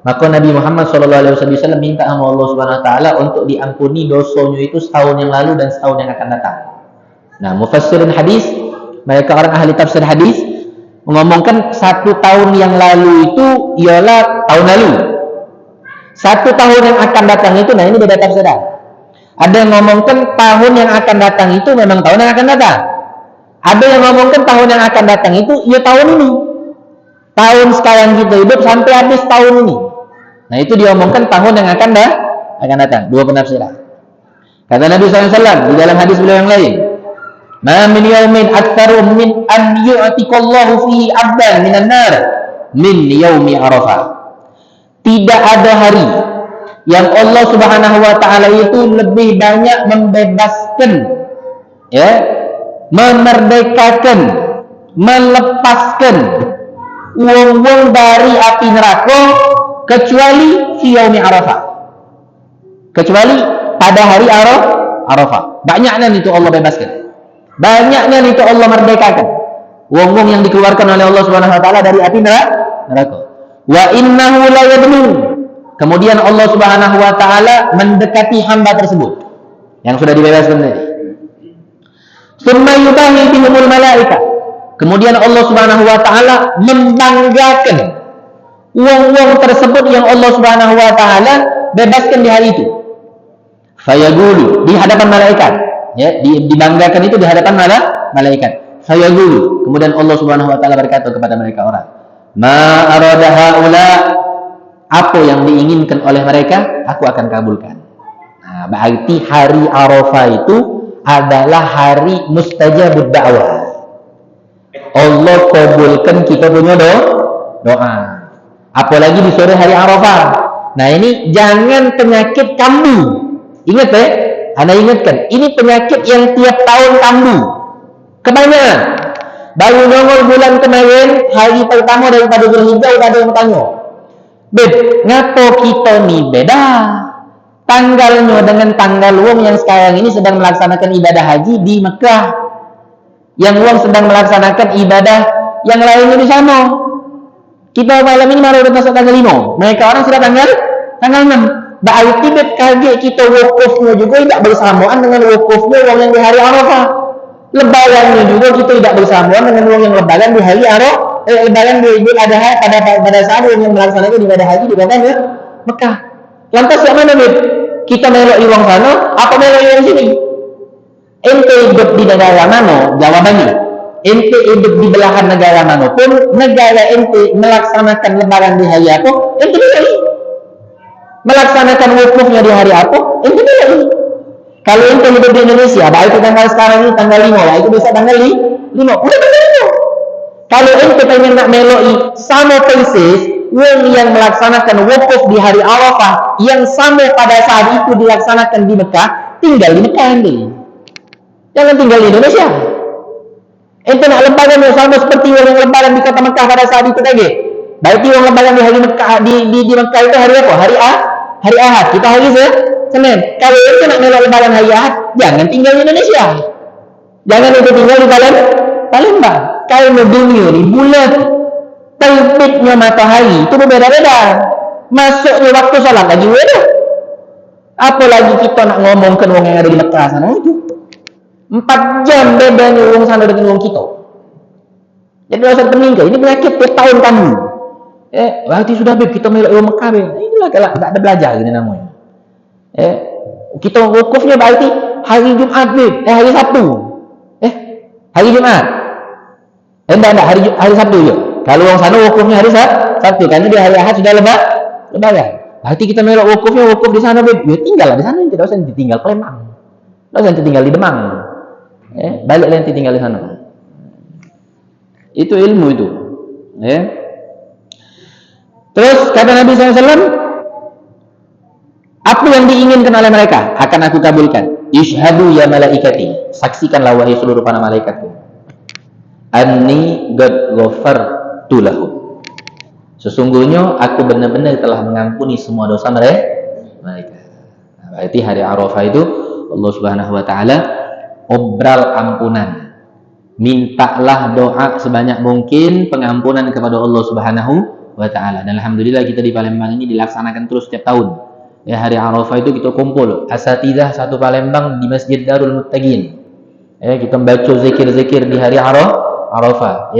S1: maka Nabi Muhammad SAW minta sama Allah Subhanahu Wa Taala untuk diampuni dosanya itu setahun yang lalu dan setahun yang akan datang. Nah, mufassirin hadis, mereka orang ahli tafsir hadis mengomongkan 1 tahun yang lalu itu ialah tahun lalu. 1 tahun yang akan datang itu, nah ini beda tafsiran. Ada yang ngomongkan tahun yang akan datang itu memang tahun yang akan datang. Ada yang ngomongkan tahun yang akan datang itu ya tahun ini. Tahun sekarang kita hidup sampai habis tahun ini. Nah, itu diomongkan tahun yang akan datang. Dua penafsiran. Kata Nabi SAW di dalam hadis beliau yang lain, ma min yaumin aktsaru min an yu'tiqallahu fihi 'abdan minan nar min yaumi Arafah. Tidak ada hari yang Allah Subhanahu wa taala itu lebih banyak membebaskan, memerdekakan, melepaskan wong-wong dari api neraka kecuali fi yaumi Arafah. Kecuali pada hari Arafah. Banyaknya itu Allah bebaskan. Banyaknya itu Allah merdekakan wong-wong yang dikeluarkan oleh Allah Subhanahu wa taala dari api neraka. Wa innahu la yadnu. Kemudian Allah Subhanahu wa taala mendekati hamba tersebut yang sudah dibebaskan tadi. Summa yubahi bihumul malaika. Kemudian Allah Subhanahu wa taala membanggakan wong-wong tersebut yang Allah Subhanahu wa taala bebaskan di hari itu. Fayaqulu, di hadapan malaikat, dibanggakan itu di hadapan malaikat. Fayaqulu, kemudian Allah Subhanahu wa taala berkata kepada mereka orang, ma arada haula, apa yang diinginkan oleh mereka aku akan kabulkan. Nah, berarti hari Arafah itu adalah hari mustajabud da'wah. Allah kabulkan kita punya doa. Apalagi di sore hari Arafah. Nah ini jangan penyakit kambuh. Ingat ya, Anda ingatkan, ini penyakit yang tiap tahun kambuh. Kebanyakan. Baru nongol bulan kemarin, hari pertama daripada Zulhijjah udah ada yang bertanya, Beb, ngapo kita nih beda tanggalnya dengan tanggal wong yang sekarang ini sedang melaksanakan ibadah haji di Mekah, yang wong sedang melaksanakan ibadah yang lainnya di sana. Kita malam ini baru masuk tanggal 5, mereka orang sudah tanggal 6. Berarti beb kaget kita wukufnya juga tidak bersamaan dengan wukufnya wong yang di hari Arafah. Lebarannya juga kita tidak bersamaan dengan wong yang lebaran di hari Arafah. Lebaran di Idul Adha pada saat yang melaksanakan ibadah haji di kota Mekah. Lantas yang mana beb? Kita melok di wong sana, apa melok di wong sini? Ente hidup di negara mana? Jawabannya, ente hidup di belahan negara manapun, negara ente melaksanakan lebaran di hari apa, ente milih. Melaksanakan wukufnya di hari apa, ente milih. Kalau ente hidup di Indonesia, baik itu tanggal sekarang ini tanggal 5, ya itu bisa tanggal 5. Udah tanggal 5. Kalau ente pengen nak meloi sama persis wong yang melaksanakan wukuf di hari Arafah yang sama pada saat itu dilaksanakan di Mekah, tinggal di Mekah ente. Jangan tinggal di Indonesia. Ente nak lebaran yang sama seperti orang lebaran di kota Mekah pada saat itu lagi. Baik orang lebaran di hari Mekah di Mekah itu hari apa? Hari Ahad. Kita hari Senin. Kalau ente nak melok lebaran hari Ahad, jangan tinggal di Indonesia. Jangan ente tinggal di Palembang. Kalau dunia ni bulat terbitnya matahari itu berbeda-beda. Masuknya waktu salat lagi beda. Apalagi kita nak ngomongkan orang yang ada di Mekah sana itu. 4 jam bedanya orang sana dengan orang kita. Jadi rasa meninggal. Ini penyakit tiap tahun kamu. Berarti sudah beb kita melok orang Mekah beb. Inilah kalau tak ada belajar gini namanya. Kita wukufnya berarti hari Jumaat beb. Hari Sabtu. Hari Jumaat. Enggak hari Sabtu je. Kalau orang sana wukufnya hari Sabtu, karena di hari Ahad sudah lebaran. Berarti kita melok wukufnya wukuf di sana beb. Ya tinggal di sana, tidak usah ditinggal Palembang. Tidak usah tinggal di Demang. Balik nanti tinggal di sana. Itu ilmu itu. Terus kata Nabi SAW, apa yang diinginkan oleh mereka akan aku kabulkan. Ishhadu ya malaikati, saksikanlah wahai seluruh para malaikatku. Anni qad ghafartu lahum. Sesungguhnya aku benar-benar telah mengampuni semua dosa mereka. Berarti hari Arafah itu Allah Subhanahu wa taala obral ampunan. Mintalah doa sebanyak mungkin pengampunan kepada Allah Subhanahu wa taala. Dan alhamdulillah kita di Palembang ini dilaksanakan terus setiap tahun. Ya, hari Arafah itu kita kumpul asatidzah satu Palembang di Masjid Darul Muttaqin. Kita baca zikir-zikir di hari Arafah,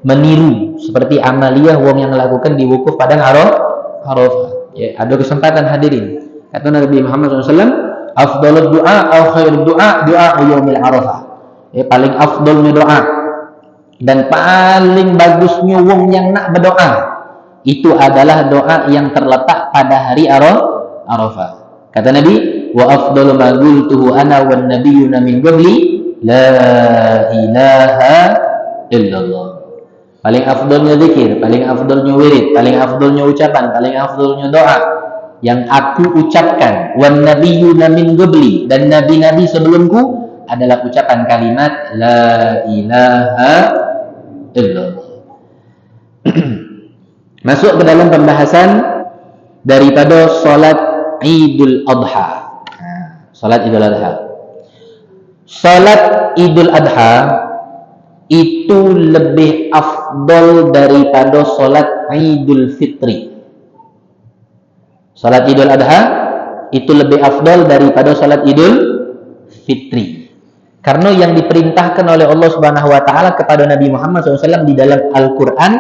S1: meniru seperti amaliyah wong yang melakukan di wukuf padang Arafah. Ada kesempatan hadirin. Kata Nabi Muhammad SAW, afdalud du'a atau khairud du'a yaumil Arafah. Paling afdalnya doa dan paling bagusnya wong yang nak berdoa itu adalah doa yang terletak pada hari Arafah. Kata Nabi, wa afdalu ma qultuhu ana wan nabiyyuna min qabli la ilaha illallah. Paling afdalnya zikir, paling afdalnya wirid, paling afdalnya ucapan, paling afdalnya doa yang aku ucapkan wan nabiyyuna min qabli, dan nabi-nabi sebelumku adalah ucapan kalimat la ilaha illallah. Masuk ke dalam pembahasan daripada salat Idul Adha. Salat Idul Adha. Salat Idul Adha itu lebih afdal daripada salat Idul Fitri. Salat Idul Adha itu lebih afdal daripada salat Idul Fitri. Karena yang diperintahkan oleh Allah Subhanahu wa taala kepada Nabi Muhammad SAW di dalam Al-Qur'an,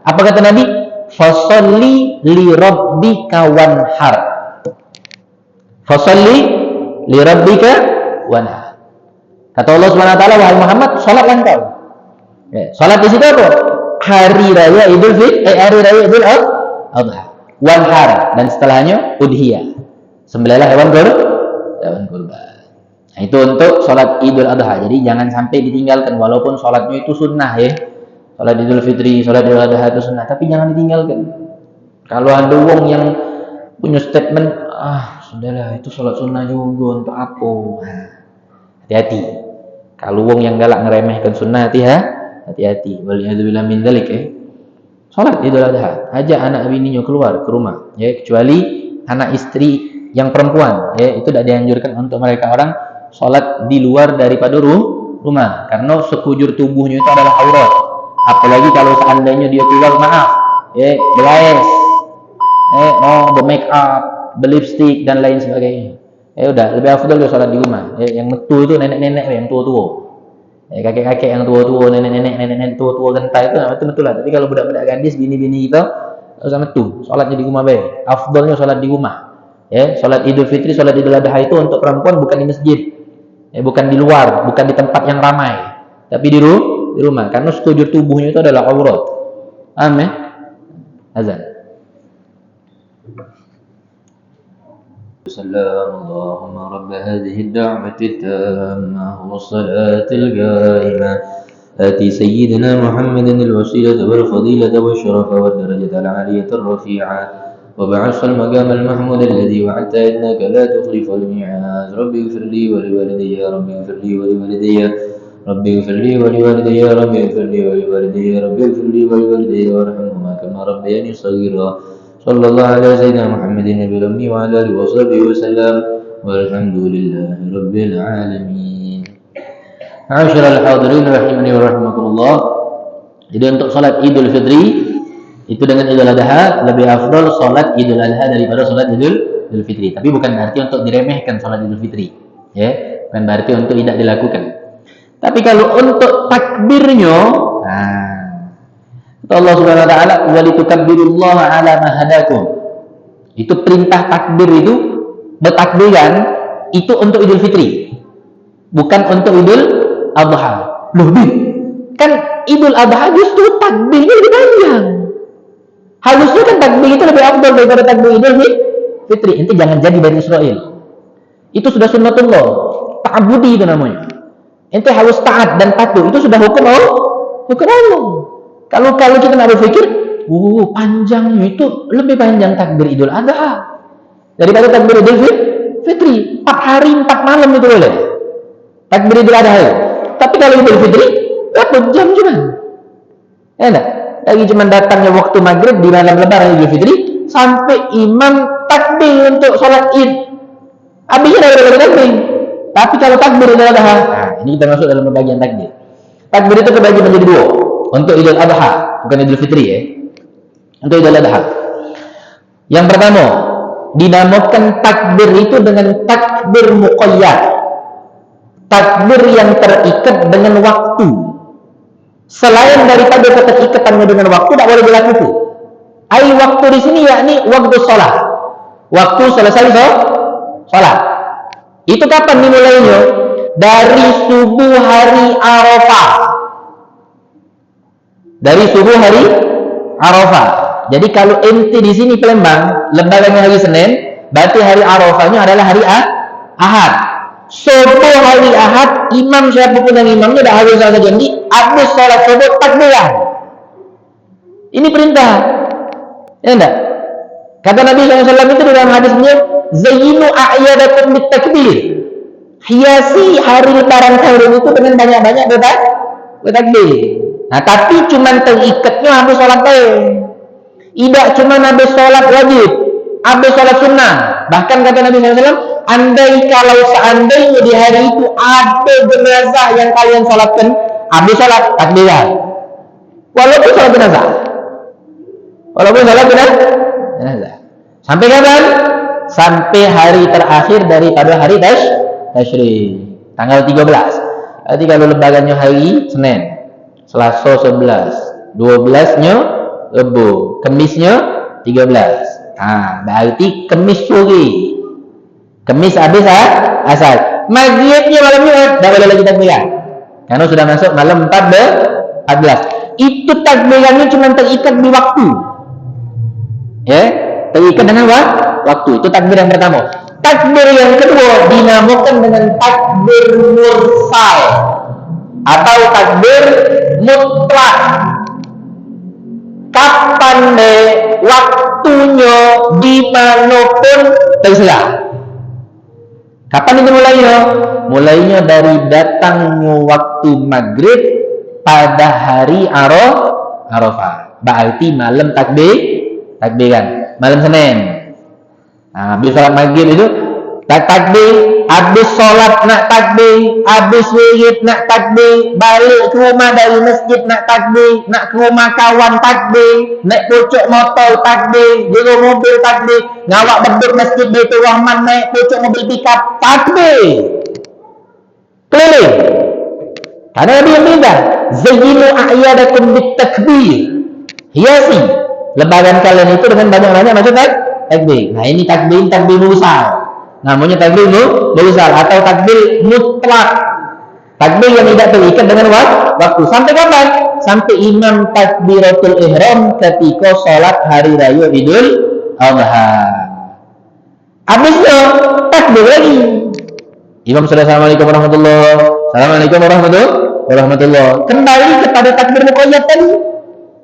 S1: apa kata Nabi? Fasalli li rabbika wanhar. Fasalli li rabbika wanhar. Kata Allah Subhanahu wa taala, wahai Muhammad, salatlah engkau. Salat di situ apa? Hari raya Idul Fitri, hari raya Idul Adha. Wanhar, dan setelahnya udhiyah. Sembelihlah hewan kurban. Nah, itu untuk salat Idul Adha. Jadi jangan sampai ditinggalkan, walaupun salatnya itu sunnah ya. Salat Idul Fitri, salat Idul Adha itu sunnah, tapi jangan ditinggalkan. Kalau ada wong yang punya statement, sudahlah itu sholat sunnah juga untuk apa. Hati-hati. Kalau wong yang galak ngeremehkan sunnah, hati-hati. Waliyadzubillah min dzalik ya. Sholat Idul Adha, ajak anak bininya keluar ke rumah, ya, kecuali anak istri yang perempuan, ya, itu tidak dianjurkan untuk mereka orang sholat di luar daripada rumah, karena sekujur tubuhnya itu adalah aurat. Apalagi kalau seandainya dia keluar, maaf, ya, belayes, bermake up, berlipstick dan lain sebagainya. Ya udah, lebih afdal dia sholat di rumah. Ya, yang metu itu nenek-nenek, yang tua-tua. Kakek-kakek yang tua-tua, nenek-nenek tua-tua genta itu betul lah. Tapi kalau budak-budak gadis, bini-bini kita usah metu, sholatnya di rumah baik. Afdalnya sholat di rumah. Ya, sholat Idul Fitri, sholat Idul Adha itu untuk perempuan bukan di masjid, ya, bukan di luar, bukan di tempat yang ramai, tapi di rumah. Karena sekujur tubuhnya itu adalah aurat. Amin. Azan. اللهم رب هذه الدعوة التامة والصلاة القائمة آتي سيدنا محمد الوسيلة والفضيلة والشرف والدرجة العالية الرفيعة وبعث المقام المحمود الذي وعدت إنك لا تخلف الميعاد. ربي اغفر لي ولوالدي، ربي اغفر لي ولوالدي، ربي اغفر لي ولوالدي، ربي اغفر لي ولوالدي، ربي اغفر لي ولوالدي وارحمهما كما ربياني صغيرا. صلى الله على سيدنا محمد النبي الأمي وعلى آله وصحبه وسلم والحمد لله رب العالمين. Ma'asyiral hadirin rahimani wa rahimakumullah. Jadi untuk salat Idul Fitri itu dengan Idul Adha lebih afdal salat Idul Adha daripada salat Idul Fitri. Tapi bukan berarti untuk diremehkan salat Idul Fitri, ya. Bukan berarti untuk tidak dilakukan. Tapi kalau untuk takbirnya, Allah Subhanahu wa taala walitukabbirullaha ala ma hadakum. Itu perintah takbir itu, bertakbiran itu untuk Idul Fitri. Bukan untuk Idul Adha. Loh, kan Idul Adha justru takbirnya lebih panjang. Harusnya kan takbir itu lebih afdal daripada takbir Idul Fitri. Ente jangan jadi Bani Israel. Itu sudah sunnatullah. Ta'budi itu namanya. Ente harus taat dan patuh. Itu sudah hukum Allah. Kalau kita nak berpikir, panjangnya itu lebih panjang takbir Idul Adha daripada takbir Idul Fitri. 4 hari 4 malam itu boleh takbir Idul Adha itu. Tapi kalau Idul Fitri 4 jam cuma. Enak. Lagi cuma datangnya waktu maghrib di malam lebaran Idul Fitri sampai imam takbir untuk sholat Id. Habisnya dari takbir. Tapi kalau takbir Idul Adha, ini kita masuk dalam pembagian takbir. Takbir itu terbagi menjadi 2. Untuk Idul Adha, bukan Idul Fitri ya. Untuk Idul Adha. Yang pertama, dinamakan takbir itu dengan takbir muqayyad. Takbir yang terikat dengan waktu. Selain daripada keterikatannya dengan waktu, tidak boleh dilakukan. Waktu di sini yakni waktu sholat. Waktu selesai sholat. Itu kapan dimulainya? Dari subuh hari Arafah. Dari subuh hari Arafah. Jadi kalau ente di sini Palembang, lebarannya hari Senin, berarti hari Arafahnya adalah hari Ahad. Subuh hari Ahad, imam siapapun yang imamnya dah harus saja jadi habis sholat subuh takbiran. Ini perintah. Ya enggak? Kata Nabi SAW itu dalam hadisnya, zayyinu a'yadakum bitakbir. Hiasi hari lebaran kalian itu dengan banyak-banyak bertakbir. Nah, tapi cuma terikatnya habis sholat tidak cuma habis sholat wajib, habis sholat sunnah. Bahkan kata Nabi SAW, kalau seandainya di hari itu ada jenazah yang kalian sholatkan, habis sholat takbiran. Walaupun sholat jenazah. Jenazah. Sampai kapan? Sampai hari terakhir daripada hari Tasyrik. Tanggal 13. Berarti kalau lebarannya hari Senin, Selasa 11, 12-nya Rebu, Kemisnya 13. Berarti Kemis sore. Kemis habis asar. Maghribnya malam Jumat, dah boleh lagi takbiran. Karena sudah masuk malam 14. Itu takbirannya cuma terikat di waktu. Ya, terikat dengan waktu. Itu takbir yang pertama. Takbir yang kedua dinamakan dengan takbir mursal atau takbir mutlak. Kapan waktunya dimanapun terserah. Kapan itu mulainya? Mulainya dari datangnya waktu maghrib pada hari Arafah. Berarti malam takbir kan? Malam Senin. Nah, habis sholat maghrib itu takbir, habis sholat nak takbir, habis wirid nak takbir, balik ke rumah dari masjid nak takbir, nak ke rumah kawan takbir, naik pucuk motor takbir, jaga mobil takbir, ngawak beduk masjid Baitur Rahman naik pucuk mobil pickup takbir, keliling. Karena Nabi yang pindah, zayyinu a'yadakum bitakbir, hiasi lebaran kalian itu dengan banyak-banyak macam takbir. Nah ini takbir mursal. Namanya takbir mursal atau takbir mutlak. Takbir yang tidak terikat dengan waktu. Sampai kapan? Sampai imam takbiratul ihram ketika sholat hari raya Idul Adha. Habisnya takbir lagi. Imam sudah assalamualaikum warahmatullahi wabarakatuh. Assalamualaikum warahmatullahi wabarakatuh. Kembali kepada takbir muqayyad tadi.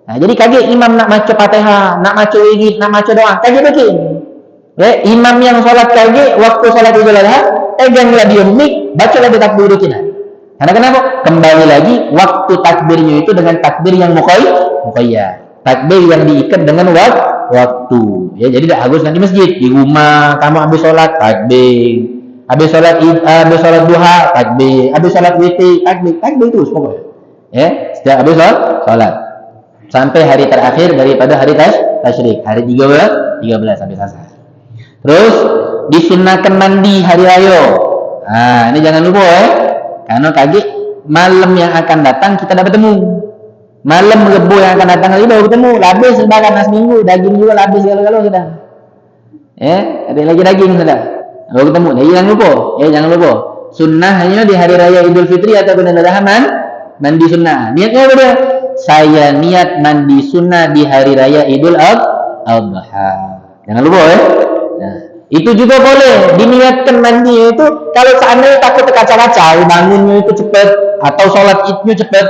S1: Nah, jadi kaget imam nak maca Fatihah, nak maca wirid, nak maca doa, kaget bikin. Imam yang sholat kaget waktu sholat Idul Adha, peganglah dia mik, baca lagi takbir kita. Karena kenapa? Kembali lagi waktu takbirnya itu dengan takbir yang muqayyad. Takbir yang diikat dengan waktu. Ya, jadi tidak harus nanti masjid, di rumah kamu habis sholat takbir. Habis sholat duha takbir, habis sholat witir takbir terus pokoknya. Ya, setiap habis sholat sampai hari terakhir daripada hari tasyrik, hari 13 sampai Selasa. Terus disunahkan mandi hari raya. Nah, ini jangan lupa karena kaget malam yang akan datang kita dah bertemu. Malam Rebo yang akan datang lagi baru bertemu. Habis sebaran nasi minggu, daging juga habis segala-gala sudah. Ada lagi daging sudah. Baru ketemu. Jadi jangan lupa. Sunnahnya di hari raya Idul Fitri atau Idul Adha mandi sunnah. Niatnya apa dia? Saya niat mandi sunnah di hari raya Idul Adha. Jangan lupa Nah, itu juga boleh diniatkan mandi itu kalau seandainya takut terkaca-kaca, bangunnya itu cepat atau sholat idnya cepat,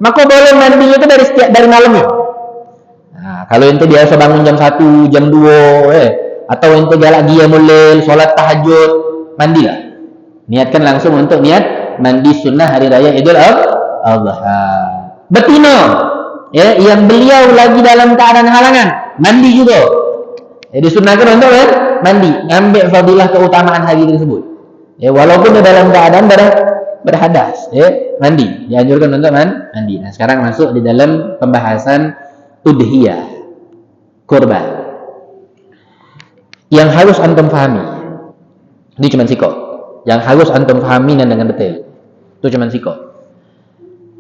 S1: maka boleh mandinya itu dari malamnya. Nah, kalau ente biasa bangun jam 1, jam 2, atau ente galak dia mulai sholat tahajud, mandilah. Niatkan langsung untuk niat mandi sunnah hari raya Idul Adha. Betina, yang beliau lagi dalam keadaan halangan, mandi juga. Disunahkan untuk mandi, ambil fadilah keutamaan hari tersebut. Walaupun dalam keadaan berhadas, mandi. Dianjurkan untuk mandi. Nah, sekarang masuk di dalam pembahasan udhiyah, kurban. Yang harus antum fahami, ini cuma sikok. Yang harus antum fahami dan dengan detail, itu cuma sikok.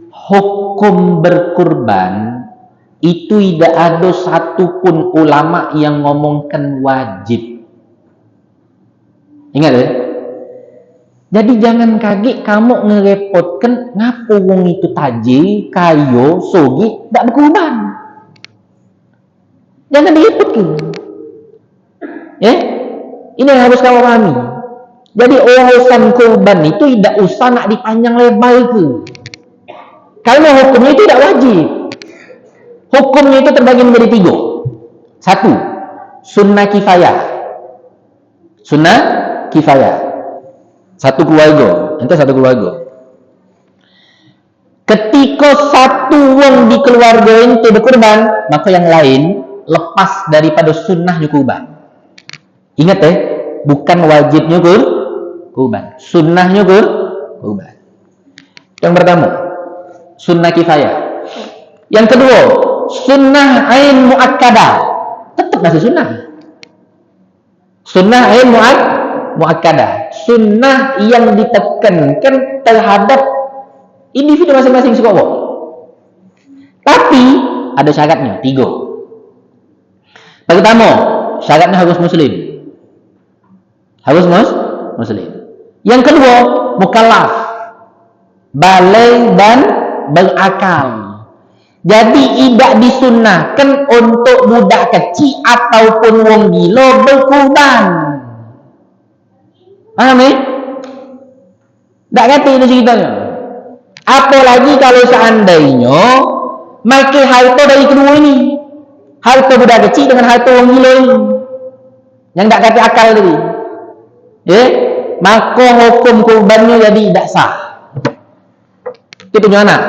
S1: Hukum berkurban itu tidak ada satupun ulama yang ngomongkan wajib. Ingat Jadi jangan kaget kamu ngerepotkan ngapo wong itu taji, kayo, sogi, tidak berkurban. Jangan direpotkan. Ini yang harus kamu pahami. Jadi urusan kurban itu tidak usah nak dipanjang lebar ke. Karena hukumnya itu tidak wajib. Hukumnya itu terbagi menjadi 3. 1, sunnah kifayah. Sunnah kifayah. Satu keluarga. Ketika satu wong di keluarga itu berkurban, maka yang lain lepas daripada sunnahnya kurban. Ingat bukan wajibnya kurban. Sunnahnya kurban. Yang pertama, sunnah kifayah. Yang kedua, sunnah ain muakkadah, tetap masih sunnah. Sunnah ain muakkadah, sunnah yang ditekankan terhadap individu masing-masing suku. Tapi ada syaratnya 3. Pertama, syaratnya harus muslim. Muslim. Yang kedua, mukallaf, balik dan berakal. Jadi tidak disunnahkan untuk budak kecil ataupun wong gila berkurban. Paham Tak kata itu ceritanya. Apalagi kalau seandainya makai harta dari kedua ini. Harta budak kecil dengan harta orang gila ni. Yang tak kata akal tadi. Maka hukum kurbannya jadi tak sah. Dia punya anak.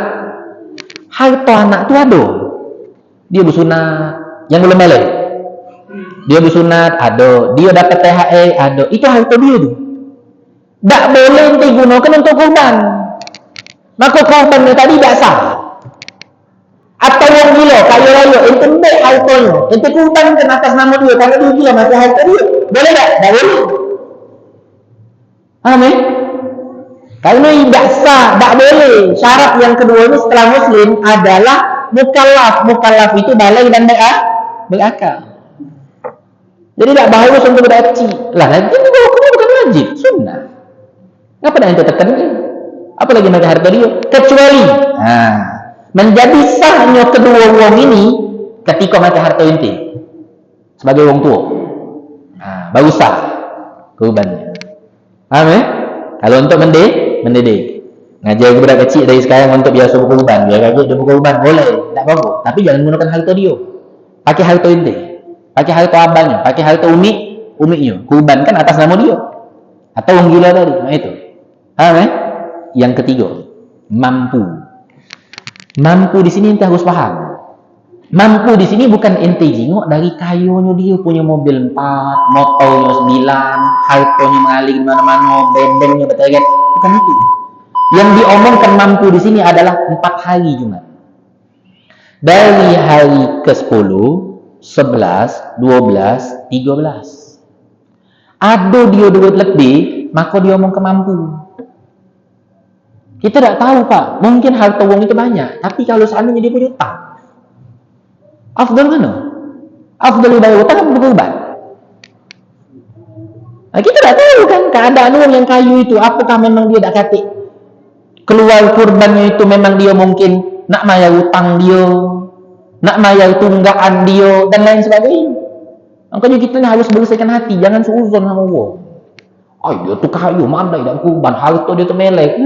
S1: Harta anak tu ada. Dia bersunat. Yang belum balik. Dia bersunat, ada. Dia dapat THR, ada. Itu harta dia tu. Tak boleh digunakan untuk kurban. Maka kurbannya tadi tak sah. Atau yang gila, kaya raya, ente ambil hartanya. Ente kurbankan atas nama dia. Kalau dia gila, maka harta dia. Boleh tak? Tak boleh. Faham Kalau tidak sah, tak boleh. Syarat yang kedua ini setelah Muslim adalah mukallaf. Mukallaf itu balik dan berakal. Jadi tak bagus untuk budak kecil. Lah, nanti juga hukumnya bukan wajib, sunnah. Kenapa nak ente tekan dia? Apa lagi mereka harta dia? Kecuali menjadi sahnya kedua orang ini ketika mereka harta ente sebagai orang tua. Baru sah kurbannya. Faham Kalau untuk mendidik. Ngajar budak kecil dari sekarang untuk biasa berkurban. Biar kaget dia berkurban, boleh. Tak apa-apa. Tapi jangan gunakan harta dia. Pakai harta ente. Pakai harta abangnya. Pakai harta umiknya. Kurban kan atas nama dia. Atau orang gila tadi. Itu. Faham Yang ketiga, mampu. Mampu di sini ente harus faham. Mampu di sini bukan ente jengok dari kayunya dia punya mobil 4, motornya 9, hartanya mengalir di mana-mana, bedengnya berteget. Bukan itu. Yang diomongkan mampu di sini adalah 4 hari Jumat. Dari hari ke-10, 11, 12, 13. Ada dia duit lebih, maka dia omong ke mampu. Kita tak tahu Pak, mungkin harta wong itu banyak, tapi kalau seandainya dia punya utang, afdal mana? Afdal bayar utang atau berkurban? Kita tak tahu kan keadaan orang yang kayu itu, apakah memang dia tak kata keluar kurbannya itu memang dia mungkin nak bayar utang dia, nak bayar tunggaan dia dan lain sebagainya. Makanya kita ni harus bersihkan hati, jangan seuzon sama Allah. Dia tu kayu, mandai dan kurban, harta dia tu melek.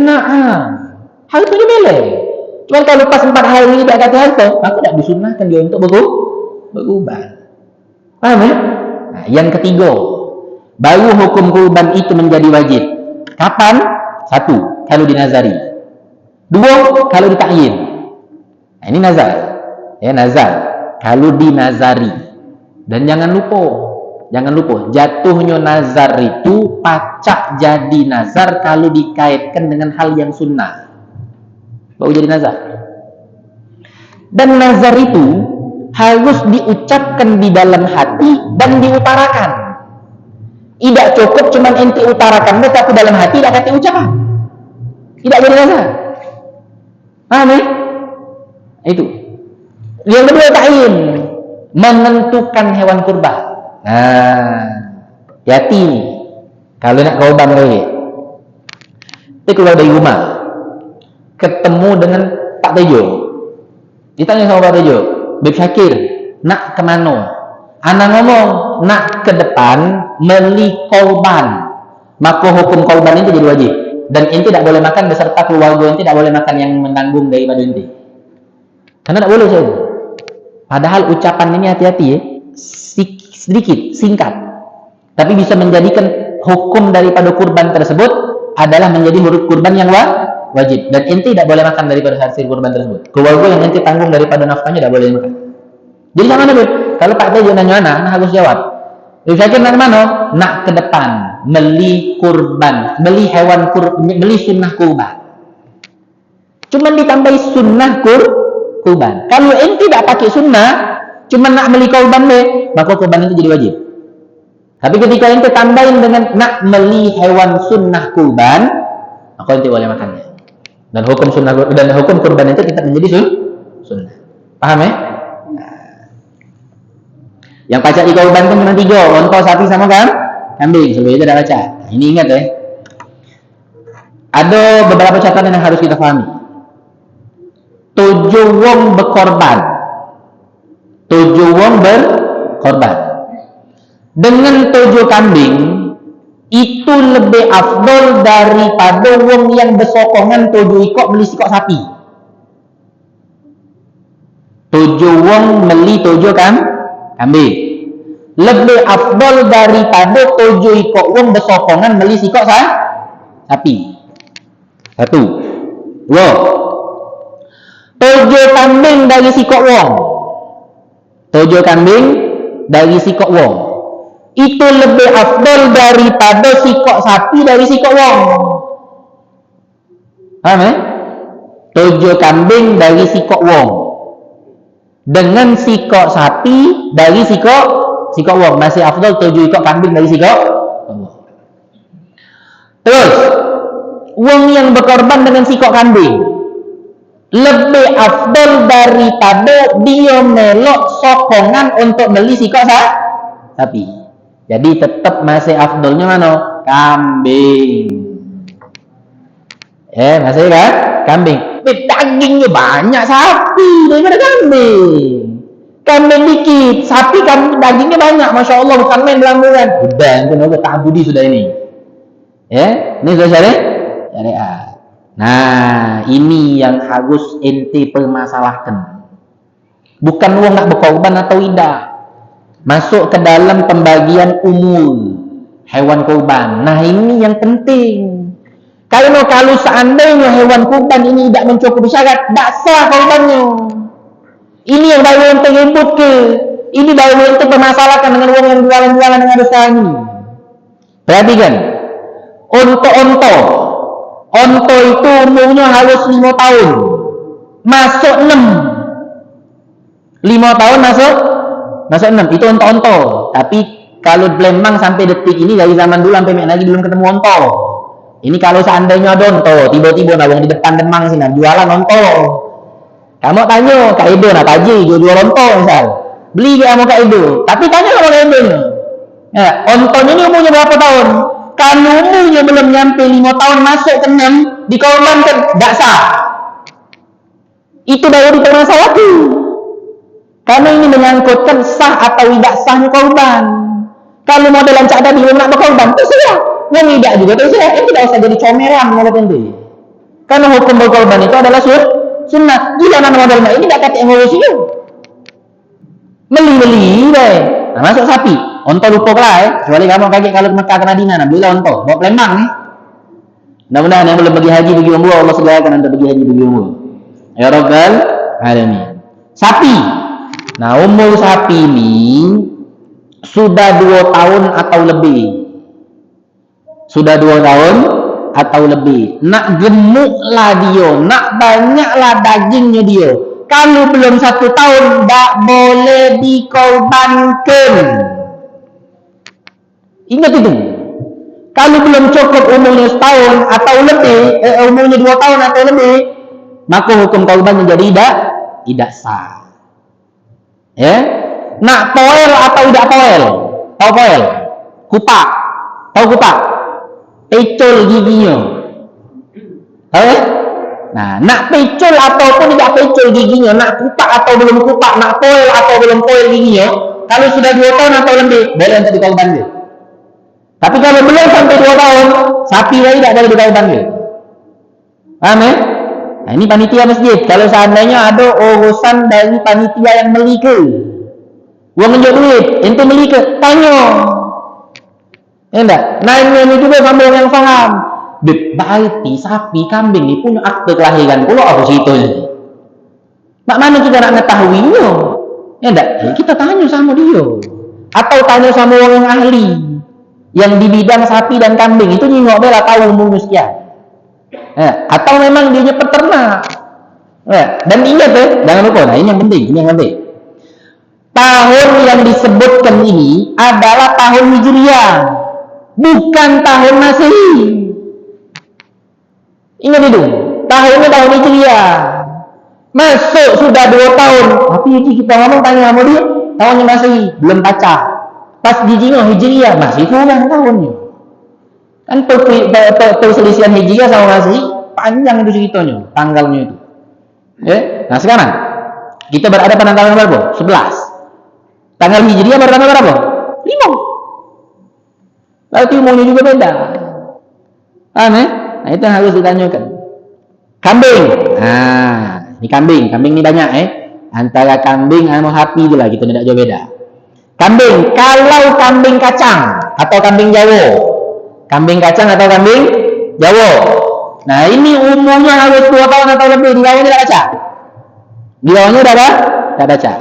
S1: Harta dia melek. Cuma kalau lepas 4 hari ni tak kata harta, maka tak disunahkan dia untuk berkurban. Faham Yang ketiga, baru hukum kurban itu menjadi wajib. Kapan? 1, kalau dinazari. 2, kalau ditakyin. Ini nazar. Nazar. Kalau dinazari. Dan jangan lupa, jatuhnya nazar itu pacak jadi nazar kalau dikaitkan dengan hal yang sunnah. Baru jadi nazar. Dan nazar itu harus diucapkan di dalam hati dan diutarakan. Tidak cukup cuma ente utarakan, tapi dalam hati tidak kata ucapan. Tidak jadi nazar. Paham Itu. Yang kedua ta'yin, menentukan hewan kurban. Hati ni kalau nak kurban lagi, kita keluar dari rumah, ketemu dengan Pak Tejo, ditanya sama Pak Tejo, Beb Syakir nak ke mana? Anak ngomong nak ke depan beli kurban, maka hukum kurban itu jadi wajib dan ente tidak boleh makan beserta keluarga ente, tidak boleh makan yang menanggung daripada ente, karena tak boleh saya. Padahal ucapan ini hati-hati sedikit, singkat, tapi bisa menjadikan hukum daripada kurban tersebut adalah menjadi huruf kurban yang wajib, dan ente tidak boleh makan daripada hasil kurban tersebut. Keluarga yang ente tanggung daripada nafkahnya tidak boleh makan. Jadi sama mana kalau Pak Tejo nanya anak harus jawab. Saya kira nak mana? Nak ke depan beli kurban, beli hewan kurban, beli sunnah kurban. Cuma ditambahi sunnah kurban. Kalau ente tidak pakai sunnah, cuma nak beli kurban maka kurban itu jadi wajib. Tapi ketika ente tambahin dengan nak beli hewan sunnah kurban, maka ente boleh makannya. Dan hukum sunnah dan hukum kurban itu tetap menjadi sunnah. Paham Yang pacak di kurban itu cuma 3, onta, sapi sama kambing. Sebelum itu dah baca. Ini ingat Ada beberapa catatan yang harus kita pahami. 7 wong berkorban. 7 wong berkorban. Dengan 7 kambing itu lebih afdol daripada wong yang bersokongan 7 ikut beli sikok sapi. 7 wong beli 7 kambing. Lebih afdol daripada 7 ekor wong bersokongan beli sikok sapi. 1. 2. 7 kambing dari sikok wong. 7 kambing dari sikok wong. Itu lebih afdol daripada sikok sapi dari sikok wong. Paham ya? 7 kambing dari sikok wong dengan sikok sapi dari sikok wong, masih afdol 7 ekor kambing dari sikok wong. Terus wong yang berkorban dengan sikok kambing lebih afdol daripada dia melok sokongan untuk beli sikok sapi. Jadi tetap masih afdolnya mana? Kambing. Masih kan? Kambing. Dagingnya banyak sapi daripada kambing. Kambing dikit, sapi dagingnya banyak. Masya Allah, bukan main belamburan. Udah, itu tak budi sudah ini. Ini sudah syariat. Nah, ini yang harus ente permasalahkan. Bukan wong nak berkorban atau tidak. Masuk ke dalam pembagian umur hewan korban. Nah, ini yang penting. Kalau seandainya hewan kurban ini tidak mencukupi syarat, tak sah korbannya. Ini yang baru ente ribut ke. Ini baru ente permasalahkan dengan orang yang jualan-jualan yang ada sekarang ini. Perhatikan. Onto itu umurnya harus 5 tahun. Masuk 6. 5 tahun masuk 6. Itu onto. Tapi kalau Blembang sampai detik ini dari zaman dulu sampai lagi belum ketemu onto. Ini kalau seandainya ada onto, tiba-tiba nawang di depan Demang sini jualan onto. Kamu tanya, Kak Edo nak kaji jual onto misal. Beli dia mau Kak Edo. Tapi tanya sama Kak Edo. Ontonya ini umurnya berapa tahun? Kalau umurnya belum nyampe 5 tahun masuk ke 6, dikorbankan, tidak sah. Itu baru dipermasalahkan. Karena ini menyangkutkan sah atau tidak sahnya korban. Kalau modelan Cak Dadi belum nak berkorban, terserah. Yang tidak juga terserah. Ini tidak usah jadi comeran menurut ente. Karena hukum berkorban itu adalah sunnah. Jika anak model ini tidak kata emosi. Meli deh. Nah, masuk sapi. Onto lupa lah kecuali kamu kaget kalau Mekah ke Madinah, nah belilah onto. Bawa Palembang nih. Mudah-mudahan yang belum pergi haji bagi umroh Allah segerakan untuk pergi haji bagi umroh. Ya Rabbal alamin. Sapi. Nah, umur sapi ini sudah 2 tahun atau lebih. Sudah 2 tahun atau lebih. Nak gemuklah dia, nak banyaklah dagingnya dia. Kalau belum 1 tahun, tak boleh dikorbankan. Ingat itu. Kalau belum cukup umurnya 1 tahun atau lebih, umurnya 2 tahun atau lebih, maka hukum korban menjadi tidak sah. Ya, nak poel atau tidak poel? Tahu poel? Kupak. Tahu kupak? Pecul giginya. Tahu ya? Nah, nak pecul ataupun tidak pecul giginya, nak kupak atau belum kupak, nak poel atau belum poel giginya, kalau sudah 2 tahun atau lebih, boleh untuk dikorban dia. Tapi kalau belum sampai 2 tahun, sapi lagi tidak boleh dikorban dia. Paham ya? Nah, ini panitia masjid. Kalau seandainya ada urusan dari panitia yang melike, uang menjual duit, ente melike, tanya. Ya enggak? Nah, ini juga sama orang yang faham. Berarti sapi, kambing ini punya akte kelahiran pula apa situ ini. Mak mana kita nak mengetahuinya? Ya enggak? Ya, kita tanya sama dia. Atau tanya sama orang yang ahli yang di bidang sapi dan kambing itu nyingok bela tahu umurnya sekian. Ya, atau memang dia peternak. Ya, dan ingat ya, jangan lupa. Nah, ini yang penting, tahun yang disebutkan ini adalah tahun Hijriah, bukan tahun Masehi. Ingat itu, tahunnya tahun Hijriah. Masuk sudah 2 tahun, tapi kita ngomong tanya sama dia, tahunnya Masehi, belum baca. Pas dijinya Hijriah, masih kurang tahunnya. Kan perselisihan Hijriah sama Masehi panjang itu ceritanya, tanggalnya itu. Nah sekarang kita berada pada tanggal berapa? 11. Tanggal Hijriah pada tanggal berapa? 5. Berarti umurnya juga beda. Paham ya? Nah itu yang harus ditanyakan. Kambing. Nah, ini kambing ini banyak Antara kambing sama sapi itulah kita tidak jauh beda. Kambing, kalau kambing kacang atau kambing Jawa. Kambing kacang atau kambing Jawa. Nah, ini umumnya harus 2 tahun atau lebih. Di bawahnya tidak baca. Di bawahnya udah ada? Tidak baca.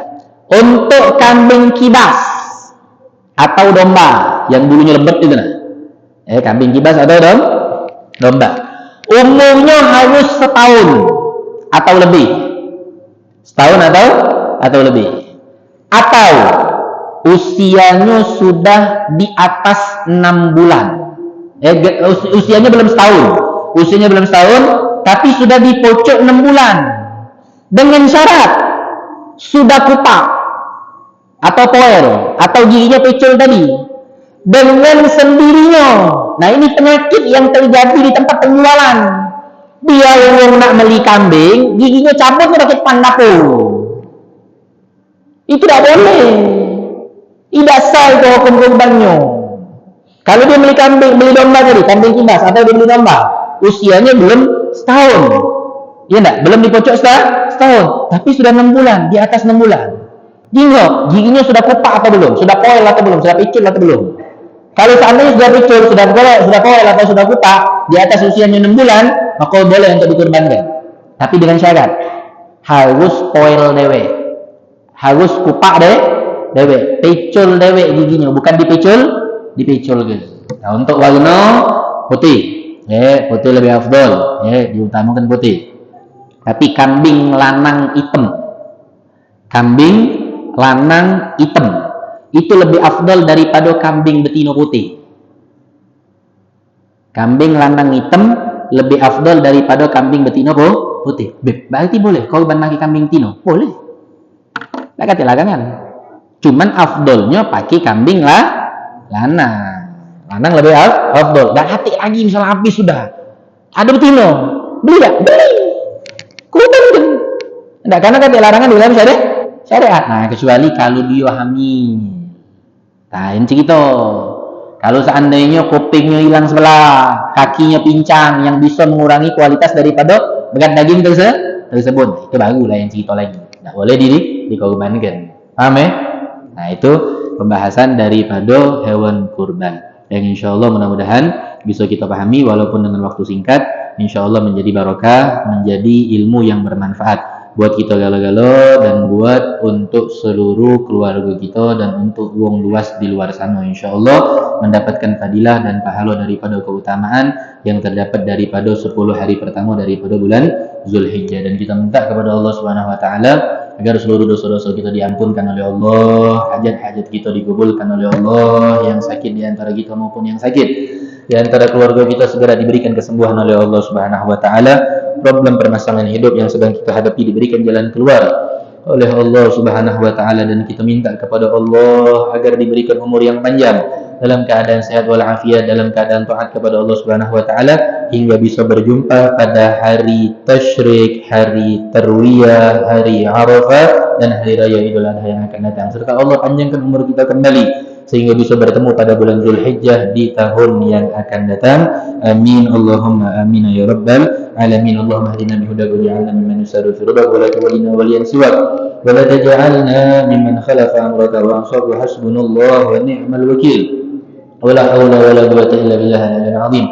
S1: Untuk kambing kibas atau domba yang bulunya lebat itu nah. Kambing kibas atau domba. Umumnya harus setahun atau lebih. Setahun atau lebih. Atau usianya sudah di atas 6 bulan. Usianya belum setahun. Usianya belum setahun, tapi sudah di pocok 6 bulan. Dengan syarat sudah kupak atau poel atau giginya pecul tadi. Dengan sendirinya. Nah, ini penyakit yang terjadi di tempat penjualan. Dia yang nak beli kambing, giginya cabut pakai pandapo. Itu tidak boleh. Tidak sah itu hukum kurbannya. Kalau dia beli kambing, beli domba tadi, kambing kibas atau dia beli domba, usianya belum setahun. Iya enggak? Belum dipocok setahun, tapi sudah 6 bulan, di atas 6 bulan. Jingok, giginya sudah kupak atau belum? Sudah poel atau belum? Sudah picul atau belum? Kalau seandainya sudah picul, sudah poel atau sudah kupak, di atas usianya 6 bulan, maka boleh untuk dikurbankan. Tapi dengan syarat, harus poel dewe. Harus kupak dewe, pecul dewe giginya, bukan dipecul guys. Nah, untuk warna putih, putih lebih afdol, diutamakan putih. Tapi kambing lanang hitam, itu lebih afdol daripada kambing betina putih. Kambing lanang hitam lebih afdol daripada kambing betina putih. Berarti boleh korban lagi kambing tino, boleh. Tak kata larangan. Cuman afdolnya pakai kambing lanang. Lanang lebih afdol. Dan hati lagi misalnya habis sudah. Ada betina. Beli tak? Beli. Kurban kan? Tidak, karena kata larangan di dalam syariat. Nah, kecuali kalau dia hamil. Nah, ini cerita. Kalau seandainya kupingnya hilang sebelah, kakinya pincang yang bisa mengurangi kualitas daripada berat daging tersebut, itu barulah yang cerita lagi. Tidak boleh dikorbankan. Paham ya? Nah, itu pembahasan daripada hewan kurban yang insya Allah mudah-mudahan bisa kita pahami walaupun dengan waktu singkat. Insya Allah menjadi barokah, menjadi ilmu yang bermanfaat buat kita galo-galo dan buat untuk seluruh keluarga kita dan untuk uang luas di luar sana. Insya Allah mendapatkan fadilah dan pahala daripada keutamaan yang terdapat daripada 10 hari pertama daripada bulan Zulhijjah. Dan kita minta kepada Allah Subhanahu Wa Taala agar seluruh dosa-dosa kita diampunkan oleh Allah, hajat-hajat kita dikabulkan oleh Allah, yang sakit di antara kita maupun yang sakit di antara keluarga kita segera diberikan kesembuhan oleh Allah Subhanahu Wa Taala. Problem permasalahan hidup yang sedang kita hadapi diberikan jalan keluar oleh Allah Subhanahu Wa Taala, dan kita minta kepada Allah agar diberikan umur yang panjang dalam keadaan sehat walafiat, dalam keadaan taat kepada Allah Subhanahu Wa Taala hingga bisa berjumpa pada hari Tasyrik, hari Tarwiyah, hari Arafah dan hari raya Idul Adha yang akan datang. Serta Allah panjangkan umur kita kembali sehingga bisa bertemu pada bulan Zulhijjah di tahun yang akan datang. Amin Allahumma amin ya rabbal alamin. Allahumma hdina bihudaka waj'alna mimman yusarru fi ridhaka wa la tuwallina waliyan siwak wa la taj'alna mimman khalafa amraka wa ansabu hasbunallahu wa ni'mal wakil wa la hawla wa la quwwata illa billahil aliyyil azim.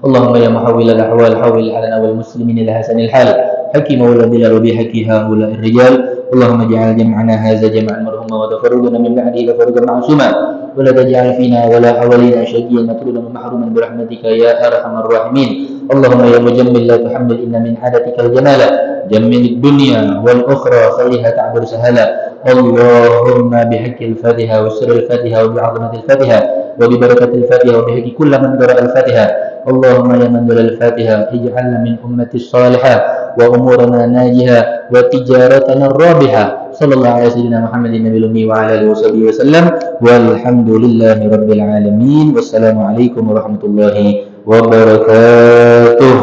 S1: Allahumma ya muhawwil al-ahwal hawwil halana wal muslimin ila hasanil hal hakim wa la dilal bi haqi haula ar-rijal. Allahumma ij'al jam'ana hadza jam'an marhuma wa tafarrudana min ba'dihi tafarrudan ma'suma ولا تجعل فينا ولا حوالينا شقيا مطرودا ومحروما برحمتك يا ارحم الراحمين. اللهم يا مجمل لا تحمل ان من عادتك الجمال جمل الدنيا والاخرى خليها تعبر سهلا. اللهم بحق الفاتحه وسر الفاتحه وبعظمه الفاتحه وببركه الفاتحه وبحق كل من قرأ الفاتحه. اللهم يا من قرأ الفاتحه اجعلنا من امه الصالحه وامورنا ناجحه وتجارتنا الرابحه. صلى الله على سيدنا محمد النبي الأمي وعلى آله وصحبه وسلم والحمد لله رب العالمين. والسلام عليكم ورحمة الله وبركاته.